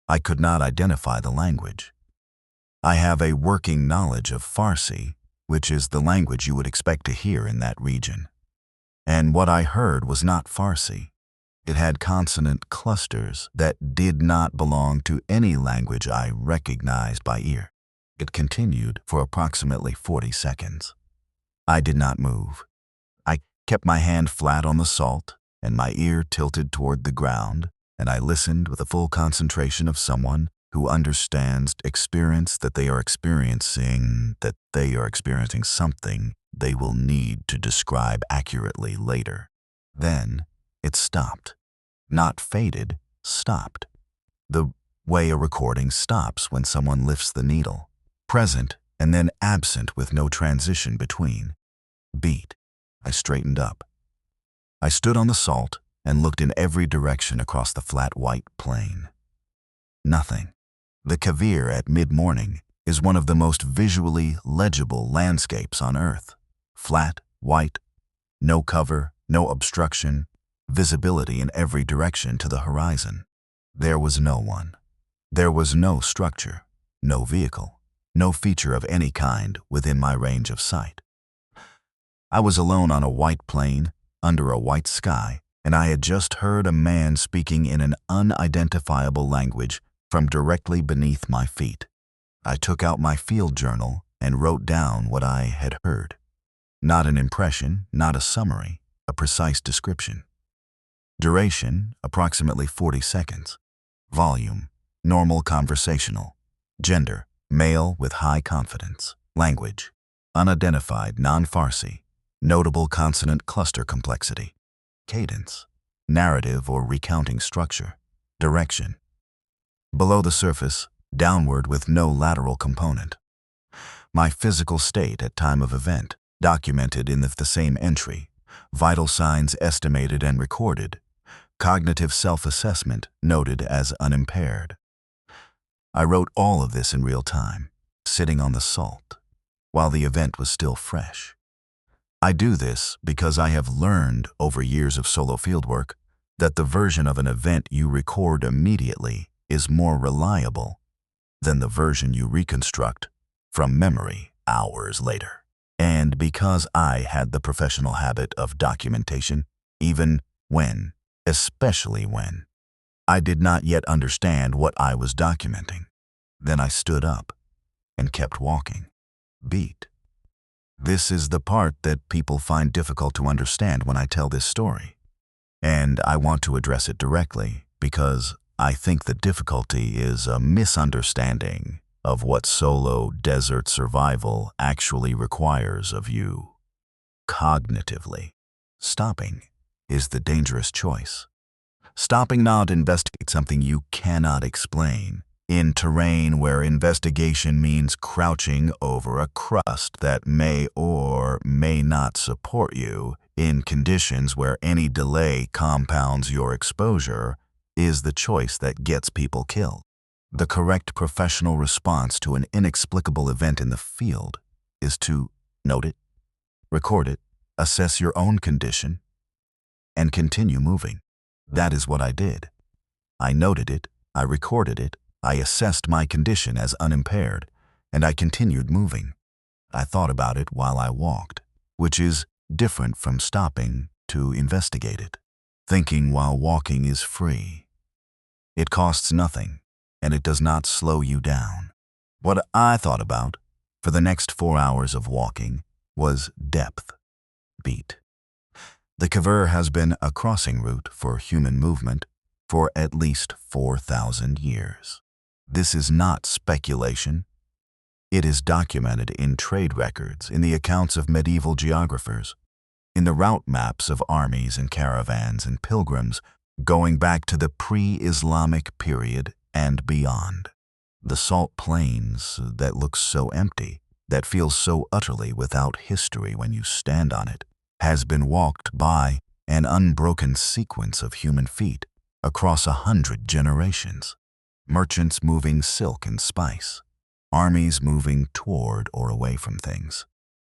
I could not identify the language. I have a working knowledge of Farsi, which is the language you would expect to hear in that region. And what I heard was not Farsi. It had consonant clusters that did not belong to any language I recognized by ear. It continued for approximately 40 seconds. I did not move. I kept my hand flat on the salt and my ear tilted toward the ground, and I listened with a full concentration of someone who understands experience that they are experiencing something they will need to describe accurately later. Then it stopped. Not faded, stopped. The way a recording stops when someone lifts the needle. Present and then absent with no transition between. Beat. I straightened up. I stood on the salt and looked in every direction across the flat white plain. Nothing. The Kavir at mid-morning is one of the most visually legible landscapes on Earth. Flat, white, no cover, no obstruction, visibility in every direction to the horizon. There was no one. There was no structure, no vehicle, no feature of any kind within my range of sight. I was alone on a white plain, under a white sky, and I had just heard a man speaking in an unidentifiable language from directly beneath my feet. I took out my field journal and wrote down what I had heard. Not an impression, not a summary, a precise description. Duration, approximately 40 seconds. Volume, normal conversational. Gender, male with high confidence. Language, unidentified, non-Farsi. Notable consonant cluster complexity. Cadence, narrative or recounting structure. Direction, below the surface, downward with no lateral component. My physical state at time of event, documented in the same entry. Vital signs estimated and recorded. Cognitive self-assessment noted as unimpaired. I wrote all of this in real time, sitting on the salt. while the event was still fresh. I do this because I have learned over years of solo fieldwork that the version of an event you record immediately is more reliable than the version you reconstruct from memory hours later. And because I had the professional habit of documentation, even when, especially when, I did not yet understand what I was documenting, then I stood up and kept walking. Beat. This is the part that people find difficult to understand when I tell this story. And I want to address it directly because I think the difficulty is a misunderstanding of what solo desert survival actually requires of you. Cognitively, stopping is the dangerous choice. Stopping now to investigate something you cannot explain in terrain where investigation means crouching over a crust that may or may not support you, in conditions where any delay compounds your exposure, is the choice that gets people killed. The correct professional response to an inexplicable event in the field is to note it, record it, assess your own condition, and continue moving. That is what I did. I noted it, I recorded it, I assessed my condition as unimpaired, and I continued moving. I thought about it while I walked, which is different from stopping to investigate it. Thinking while walking is free. It costs nothing, and it does not slow you down. What I thought about for the next 4 hours of walking was depth. Beat. The Kavir has been a crossing route for human movement for at least 4,000 years. This is not speculation. It is documented in trade records, in the accounts of medieval geographers, in the route maps of armies and caravans and pilgrims going back to the pre-Islamic period and beyond. The salt plains that look so empty, that feels so utterly without history when you stand on it, has been walked by an unbroken sequence of human feet across 100 generations. Merchants moving silk and spice, armies moving toward or away from things,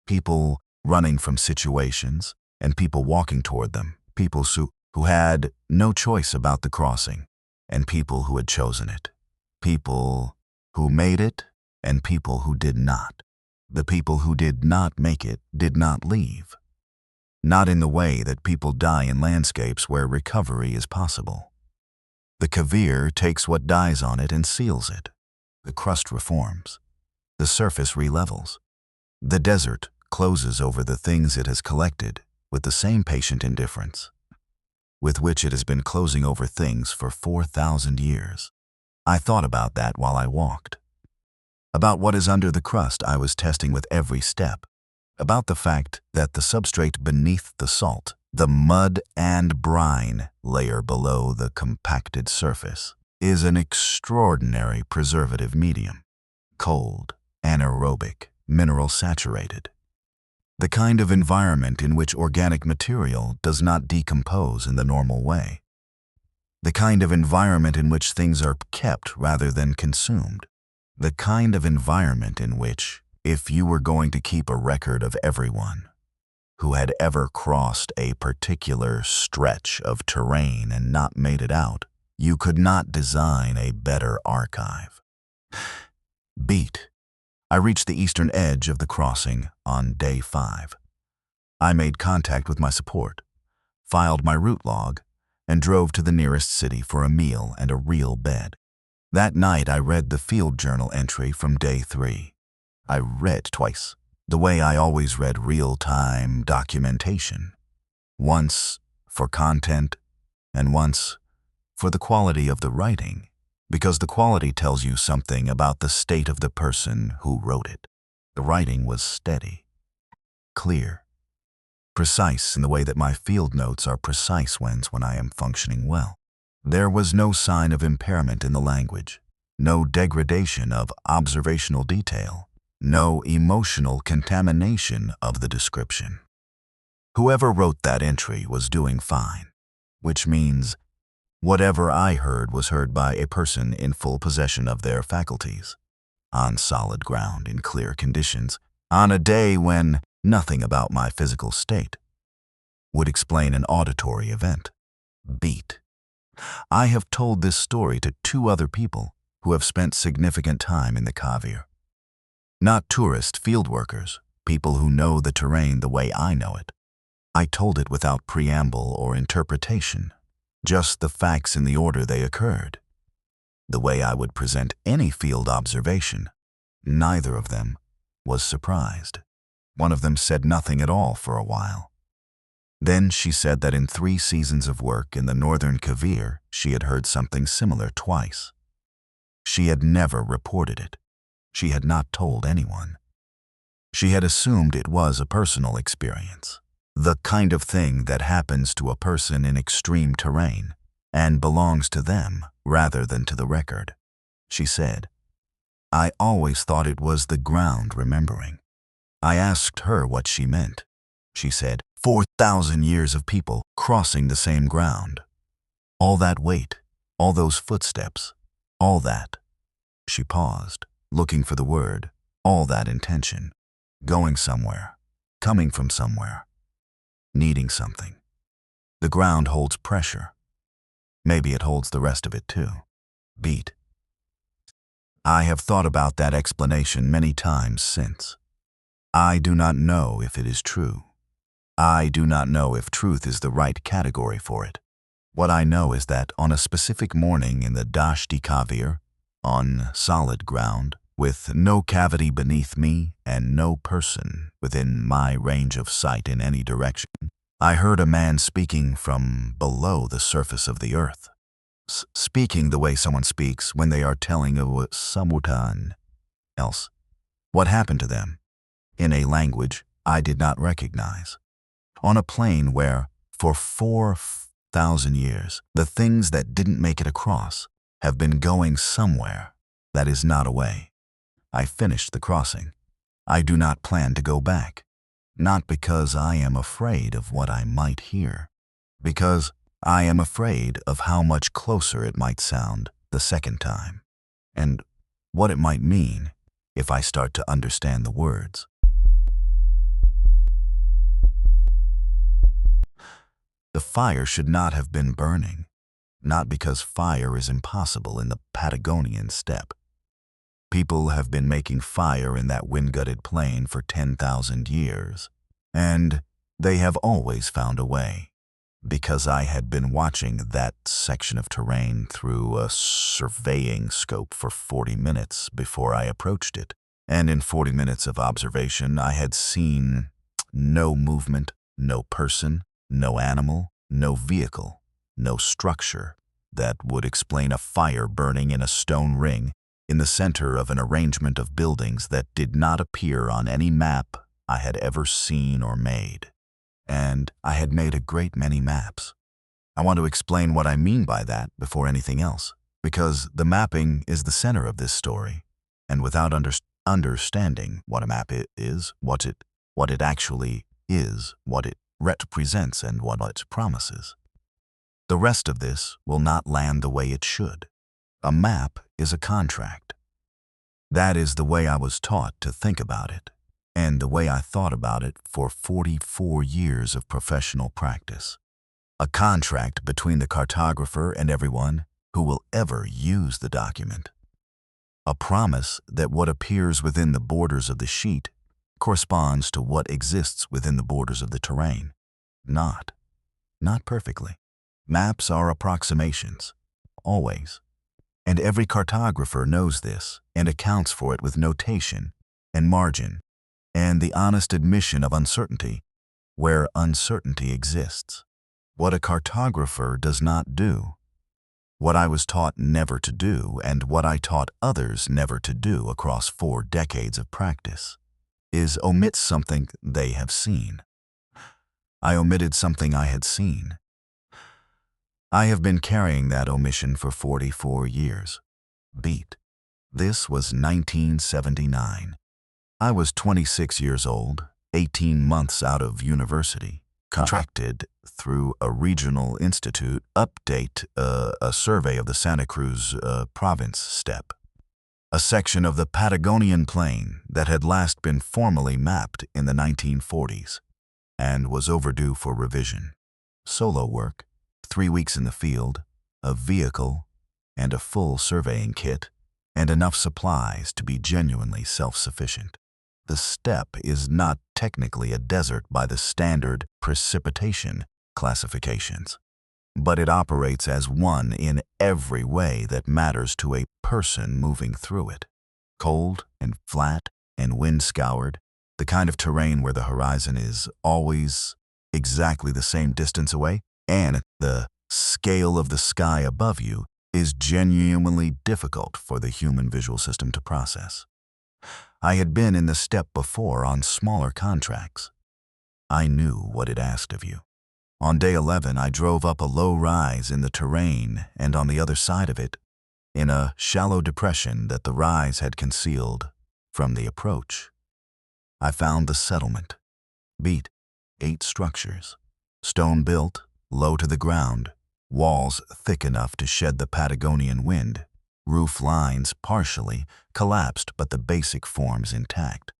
people running from situations and people walking toward them, people who had no choice about the crossing and people who had chosen it, people who made it and people who did not. The people who did not make it did not leave. Not in the way that people die in landscapes where recovery is possible. The Kavir takes what dies on it and seals it. The crust reforms. The surface relevels. The desert closes over the things it has collected with the same patient indifference with which it has been closing over things for 4,000 years. I thought about that while I walked. About what is under the crust I was testing with every step. About the fact that the substrate beneath the salt, the mud and brine layer below the compacted surface, is an extraordinary preservative medium. Cold, anaerobic, mineral-saturated. The kind of environment in which organic material does not decompose in the normal way. The kind of environment in which things are kept rather than consumed. The kind of environment in which, if you were going to keep a record of everyone who had ever crossed a particular stretch of terrain and not made it out, you could not design a better archive. Beat. I reached the eastern edge of the crossing on day 5. I made contact with my support, filed my route log, and drove to the nearest city for a meal and a real bed. That night I read the field journal entry from day 3. I read twice, the way I always read real-time documentation. Once for content, and once for the quality of the writing, because the quality tells you something about the state of the person who wrote it. The writing was steady, clear, precise in the way that my field notes are precise when I am functioning well. There was no sign of impairment in the language, no degradation of observational detail, no emotional contamination of the description. Whoever wrote that entry was doing fine, which means whatever I heard was heard by a person in full possession of their faculties, on solid ground in clear conditions, On a day when nothing about my physical state would explain an auditory event. Beat. I have told this story to 2 other people who have spent significant time in the Kavir. Not tourist field workers, people who know the terrain the way I know it. I told it without preamble or interpretation, just the facts in the order they occurred. The way I would present any field observation. Neither of them was surprised. One of them said nothing at all for a while. Then she said that in 3 seasons of work in the northern Kavir, she had heard something similar twice. She had never reported it. She had not told anyone. She had assumed it was a personal experience, the kind of thing that happens to a person in extreme terrain and belongs to them rather than to the record. She said, "I always thought it was the ground remembering." I asked her what she meant. She said, 4,000 years of people crossing the same ground. All that weight, all those footsteps, all that. She paused, looking for the word, all that intention, going somewhere, coming from somewhere, needing something. The ground holds pressure. Maybe it holds the rest of it too. Beat. I have thought about that explanation many times since. I do not know if it is true. I do not know if truth is the right category for it. What I know is that on a specific morning in the Dashti Kavir, on solid ground, with no cavity beneath me and no person within my range of sight in any direction, I heard a man speaking from below the surface of the earth. Speaking the way someone speaks when they are telling of someone else what happened to them, in a language I did not recognize. On a plane where, for 4,000 years, the things that didn't make it across have been going somewhere that is not away. I finished the crossing. I do not plan to go back, not because I am afraid of what I might hear, because I am afraid of how much closer it might sound the second time, and what it might mean if I start to understand the words. The fire should not have been burning, not because fire is impossible in the Patagonian steppe. People have been making fire in that wind-gutted plain for 10,000 years, and they have always found a way, because I had been watching that section of terrain through a surveying scope for 40 minutes before I approached it, and in 40 minutes of observation I had seen no movement, no person, no animal, no vehicle, no structure that would explain a fire burning in a stone ring in the center of an arrangement of buildings that did not appear on any map I had ever seen or made. And I had made a great many maps. I want to explain what I mean by that before anything else, because the mapping is the center of this story, and without understanding what a map is, what it actually is, what it represents and what it promises, the rest of this will not land the way it should. A map is a contract. That is the way I was taught to think about it, and the way I thought about it for 44 years of professional practice. A contract between the cartographer and everyone who will ever use the document. A promise that what appears within the borders of the sheet corresponds to what exists within the borders of the terrain. Not perfectly. Maps are approximations, always. And every cartographer knows this and accounts for it with notation and margin and the honest admission of uncertainty where uncertainty exists. What a cartographer does not do, what I was taught never to do, and what I taught others never to do across 4 decades of practice, is omit something they have seen. I omitted something I had seen. I have been carrying that omission for 44 years. Beat. This was 1979. I was 26 years old, 18 months out of university, contracted through a regional institute update a survey of the Santa Cruz province steppe. a section of the Patagonian plain that had last been formally mapped in the 1940s and was overdue for revision. Solo work, 3 weeks in the field, a vehicle, and a full surveying kit, and enough supplies to be genuinely self-sufficient. The steppe is not technically a desert by the standard precipitation classifications, but it operates as one in every way that matters to a person moving through it. Cold and flat and wind-scoured, the kind of terrain where the horizon is always exactly the same distance away, and the scale of the sky above you is genuinely difficult for the human visual system to process. I had been in the steppe before on smaller contracts. I knew what it asked of you. On day 11, I drove up a low rise in the terrain, and on the other side of it, in a shallow depression that the rise had concealed from the approach, I found the settlement. Beat, 8 structures, stone-built, low to the ground, walls thick enough to shed the Patagonian wind, roof lines partially collapsed but the basic forms intact,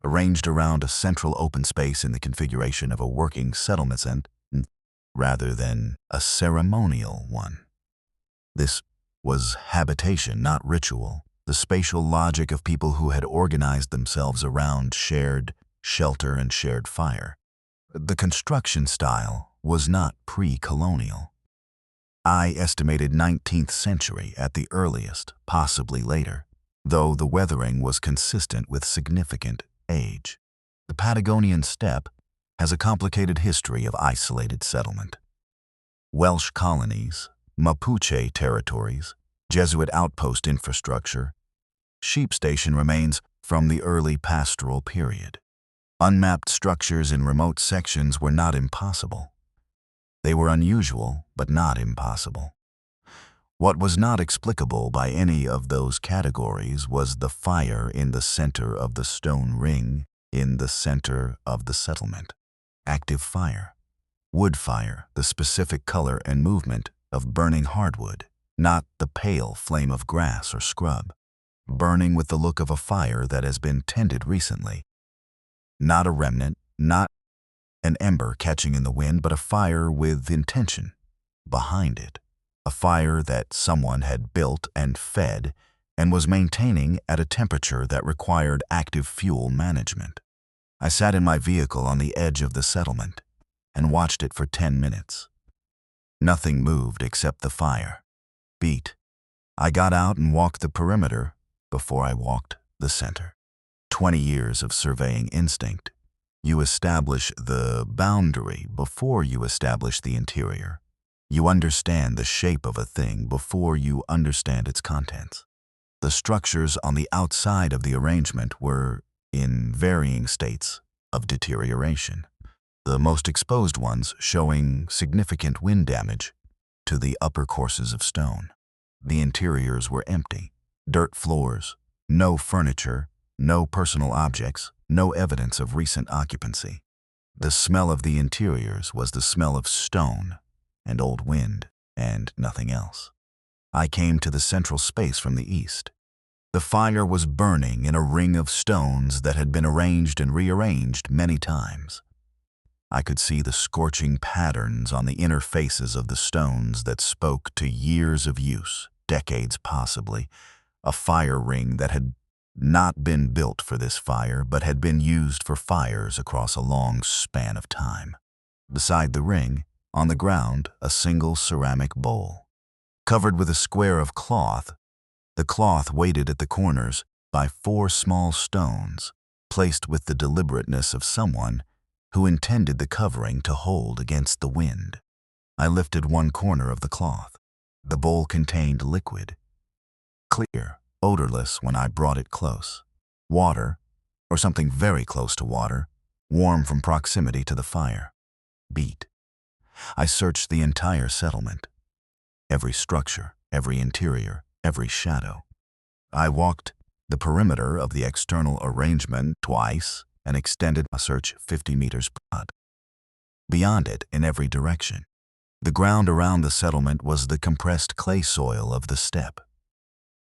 arranged around a central open space in the configuration of a working settlement center rather than a ceremonial one. This was habitation, not ritual, the spatial logic of people who had organized themselves around shared shelter and shared fire. The construction style was not pre-colonial. I estimated 19th century at the earliest, possibly later, though the weathering was consistent with significant age. The Patagonian steppe has a complicated history of isolated settlement. Welsh colonies, Mapuche territories, Jesuit outpost infrastructure, sheep station remains from the early pastoral period. Unmapped structures in remote sections were not impossible. They were unusual, but not impossible. What was not explicable by any of those categories was the fire in the center of the stone ring in the center of the settlement. Active fire. Wood fire, the specific color and movement of burning hardwood, not the pale flame of grass or scrub. Burning with the look of a fire that has been tended recently. Not a remnant, not an ember catching in the wind, but a fire with intention behind it. A fire that someone had built and fed and was maintaining at a temperature that required active fuel management. I sat in my vehicle on the edge of the settlement and watched it for 10 minutes. Nothing moved except the fire. Beat. I got out and walked the perimeter before I walked the center. 20 years of surveying instinct. You establish the boundary before you establish the interior. You understand the shape of a thing before you understand its contents. The structures on the outside of the arrangement were in varying states of deterioration, the most exposed ones showing significant wind damage to the upper courses of stone. The interiors were empty, dirt floors, no furniture, no personal objects, no evidence of recent occupancy. The smell of the interiors was the smell of stone and old wind and nothing else. I came to the central space from the east. The fire was burning in a ring of stones that had been arranged and rearranged many times. I could see the scorching patterns on the inner faces of the stones that spoke to years of use, decades possibly, a fire ring that had not been built for this fire but had been used for fires across a long span of time. Beside the ring, on the ground, a single ceramic bowl. Covered with a square of cloth, the cloth weighted at the corners by 4 small stones, placed with the deliberateness of someone who intended the covering to hold against the wind. I lifted one corner of the cloth. The bowl contained liquid, clear, odorless when I brought it close. Water, or something very close to water, warm from proximity to the fire. Beat. I searched the entire settlement. Every structure, every interior, every shadow. I walked the perimeter of the external arrangement twice and extended a search 50 meters broad. Beyond it, in every direction, the ground around the settlement was the compressed clay soil of the steppe,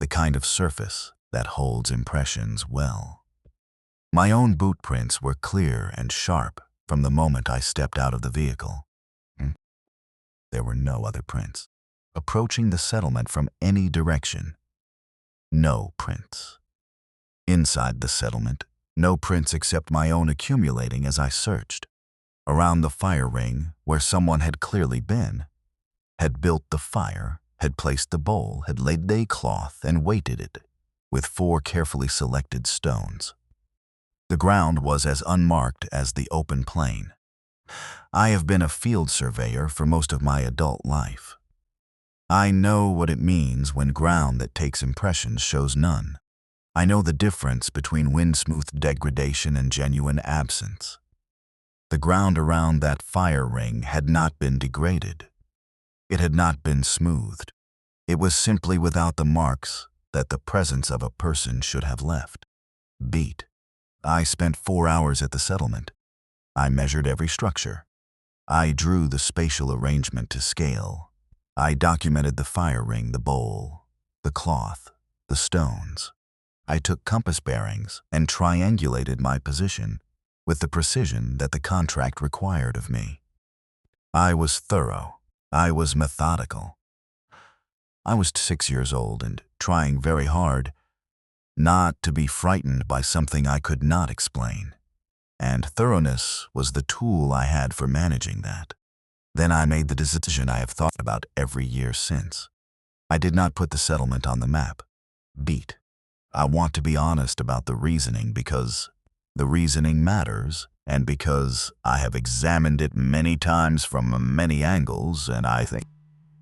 the kind of surface that holds impressions well. My own boot prints were clear and sharp from the moment I stepped out of the vehicle. There were no other prints approaching the settlement from any direction. No prints. Inside the settlement, no prints except my own accumulating as I searched. Around the fire ring, where someone had clearly been, had built the fire, had placed the bowl, had laid a cloth and weighted it with 4 carefully selected stones. The ground was as unmarked as the open plain. I have been a field surveyor for most of my adult life. I know what it means when ground that takes impressions shows none. I know the difference between wind-smoothed degradation and genuine absence. The ground around that fire ring had not been degraded. It had not been smoothed. It was simply without the marks that the presence of a person should have left. Beat. I spent 4 hours at the settlement. I measured every structure. I drew the spatial arrangement to scale. I documented the fire ring, the bowl, the cloth, the stones. I took compass bearings and triangulated my position with the precision that the contract required of me. I was thorough. I was methodical. I was 6 years old and trying very hard not to be frightened by something I could not explain. And thoroughness was the tool I had for managing that. Then I made the decision I have thought about every year since. I did not put the settlement on the map. Beat. I want to be honest about the reasoning because the reasoning matters, and because I have examined it many times from many angles and I think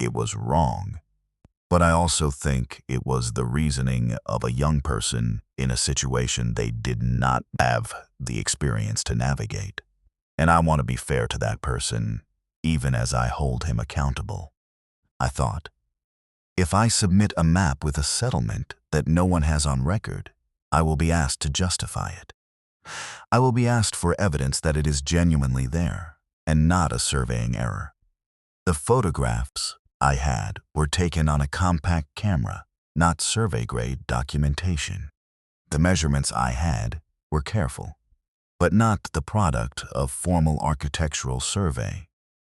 it was wrong. But I also think it was the reasoning of a young person in a situation they did not have the experience to navigate. And I want to be fair to that person, even as I hold him accountable. I thought, if I submit a map with a settlement that no one has on record, I will be asked to justify it. I will be asked for evidence that it is genuinely there, and not a surveying error. The photographs I had were taken on a compact camera, not survey-grade documentation. The measurements I had were careful, but not the product of formal architectural survey.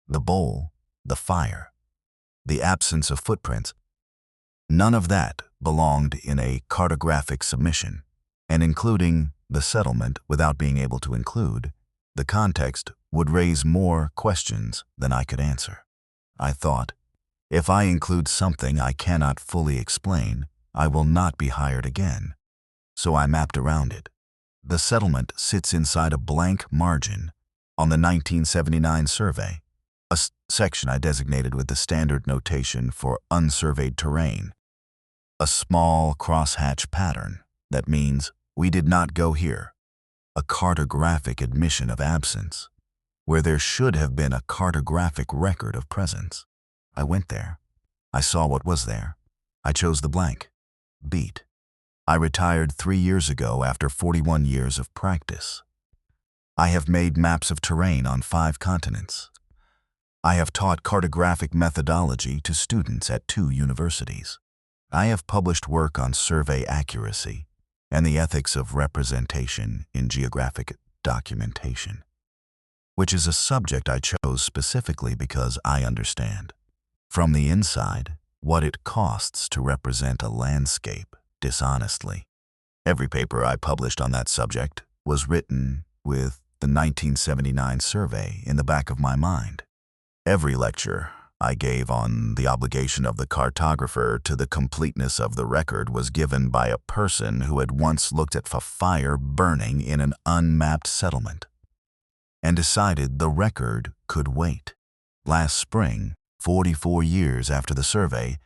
The bowl, the fire, the absence of footprints, none of that belonged in a cartographic submission, and including the settlement without being able to include the context would raise more questions than I could answer. I thought, if I include something I cannot fully explain, I will not be hired again. So I mapped around it. The settlement sits inside a blank margin on the 1979 survey, a section I designated with the standard notation for unsurveyed terrain. A small crosshatch pattern that means we did not go here. A cartographic admission of absence, where there should have been a cartographic record of presence. I went there. I saw what was there. I chose the blank. Beat. I retired 3 years ago after 41 years of practice. I have made maps of terrain on 5 continents. I have taught cartographic methodology to students at 2 universities. I have published work on survey accuracy and the ethics of representation in geographic documentation, which is a subject I chose specifically because I understand, from the inside, what it costs to represent a landscape dishonestly. Every paper I published on that subject was written with the 1979 survey in the back of my mind. Every lecture I gave on the obligation of the cartographer to the completeness of the record was given by a person who had once looked at a fire burning in an unmapped settlement and decided the record could wait. Last spring, 44 years after the survey,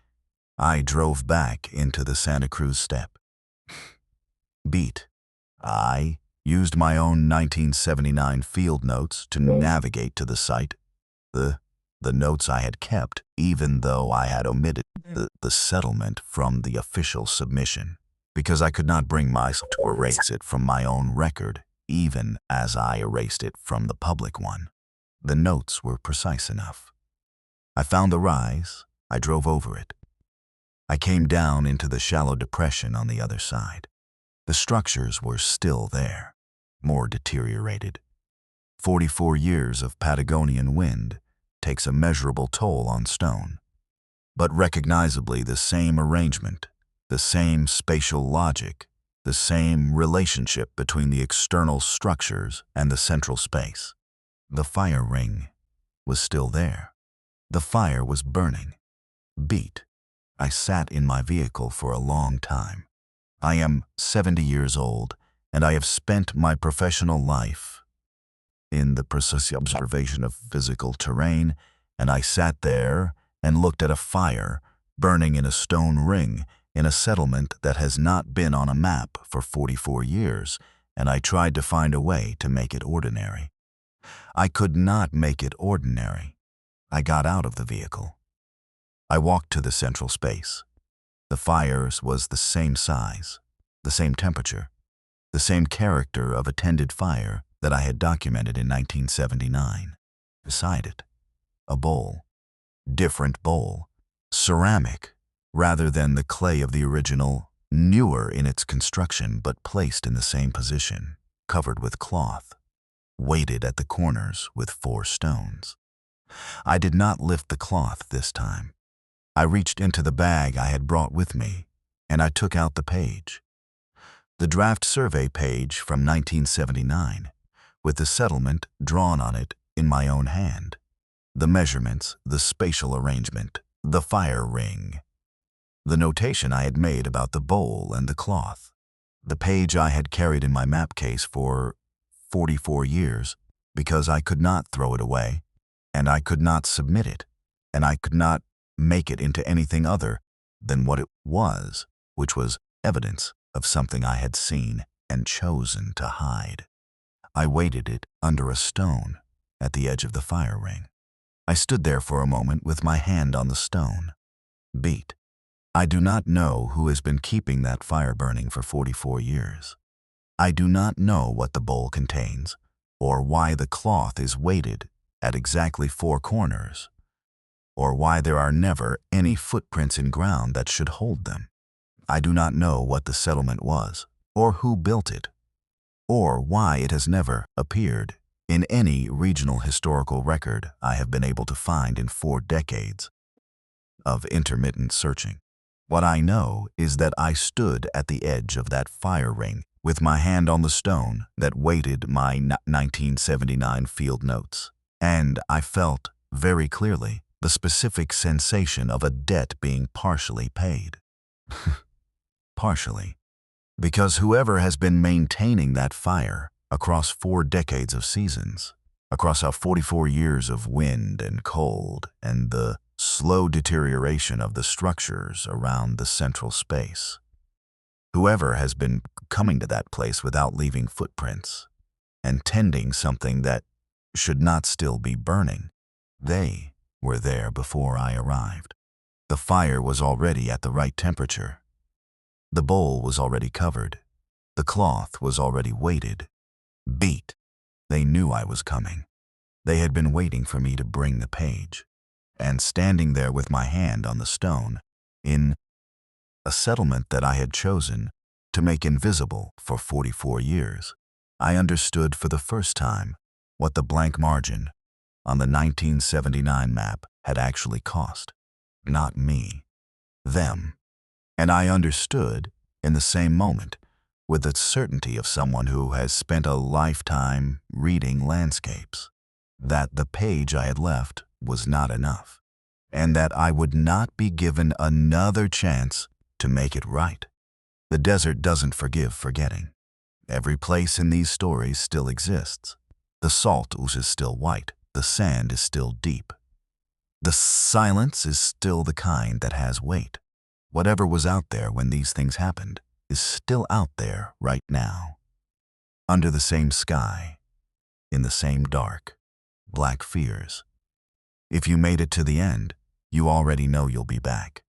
I drove back into the Santa Cruz steppe. Beat. I used my own 1979 field notes to navigate to the site. The notes I had kept, even though I had omitted the settlement from the official submission, because I could not bring myself to erase it from my own record, even as I erased it from the public one. The notes were precise enough. I found the rise, I drove over it. I came down into the shallow depression on the other side. The structures were still there, more deteriorated. 44 years of Patagonian wind takes a measurable toll on stone, but recognizably the same arrangement, the same spatial logic, the same relationship between the external structures and the central space. The fire ring was still there. The fire was burning. Beat. I sat in my vehicle for a long time. I am 70 years old, and I have spent my professional life in the precise observation of physical terrain, and I sat there and looked at a fire burning in a stone ring in a settlement that has not been on a map for 44 years, and I tried to find a way to make it ordinary. I could not make it ordinary. I got out of the vehicle. I walked to the central space. The fire was the same size, the same temperature, the same character of a tended fire that I had documented in 1979. Beside it, a bowl. Different bowl. Ceramic, rather than the clay of the original, newer in its construction but placed in the same position, covered with cloth, weighted at the corners with 4 stones. I did not lift the cloth this time. I reached into the bag I had brought with me, and I took out the page. The draft survey page from 1979, with the settlement drawn on it in my own hand. The measurements, the spatial arrangement, the fire ring. The notation I had made about the bowl and the cloth. The page I had carried in my map case for 44 years because I could not throw it away, and I could not submit it, and I could not make it into anything other than what it was, which was evidence of something I had seen and chosen to hide. I weighted it under a stone at the edge of the fire ring. I stood there for a moment with my hand on the stone. Beat. I do not know who has been keeping that fire burning for 44 years. I do not know what the bowl contains, or why the cloth is weighted at exactly 4 corners, or why there are never any footprints in ground that should hold them. I do not know what the settlement was, or who built it, or why it has never appeared in any regional historical record I have been able to find in 4 decades of intermittent searching. What I know is that I stood at the edge of that fire ring with my hand on the stone that weighted my 1979 field notes, and I felt very clearly the specific sensation of a debt being partially paid. Partially. Because whoever has been maintaining that fire across 4 decades of seasons, across our 44 years of wind and cold and the slow deterioration of the structures around the central space, whoever has been coming to that place without leaving footprints and tending something that should not still be burning, they were there before I arrived. The fire was already at the right temperature. The bowl was already covered. The cloth was already weighted. Beat. They knew I was coming. They had been waiting for me to bring the page. And standing there with my hand on the stone, in a settlement that I had chosen to make invisible for 44 years, I understood for the first time what the blank margin on the 1979 map had actually cost. Not me. Them. And I understood, in the same moment, with the certainty of someone who has spent a lifetime reading landscapes, that the page I had left was not enough, and that I would not be given another chance to make it right. The desert doesn't forgive forgetting. Every place in these stories still exists. The salt ooze is still white. The sand is still deep. The silence is still the kind that has weight. Whatever was out there when these things happened is still out there right now. Under the same sky, in the same dark, black fears. If you made it to the end, you already know you'll be back.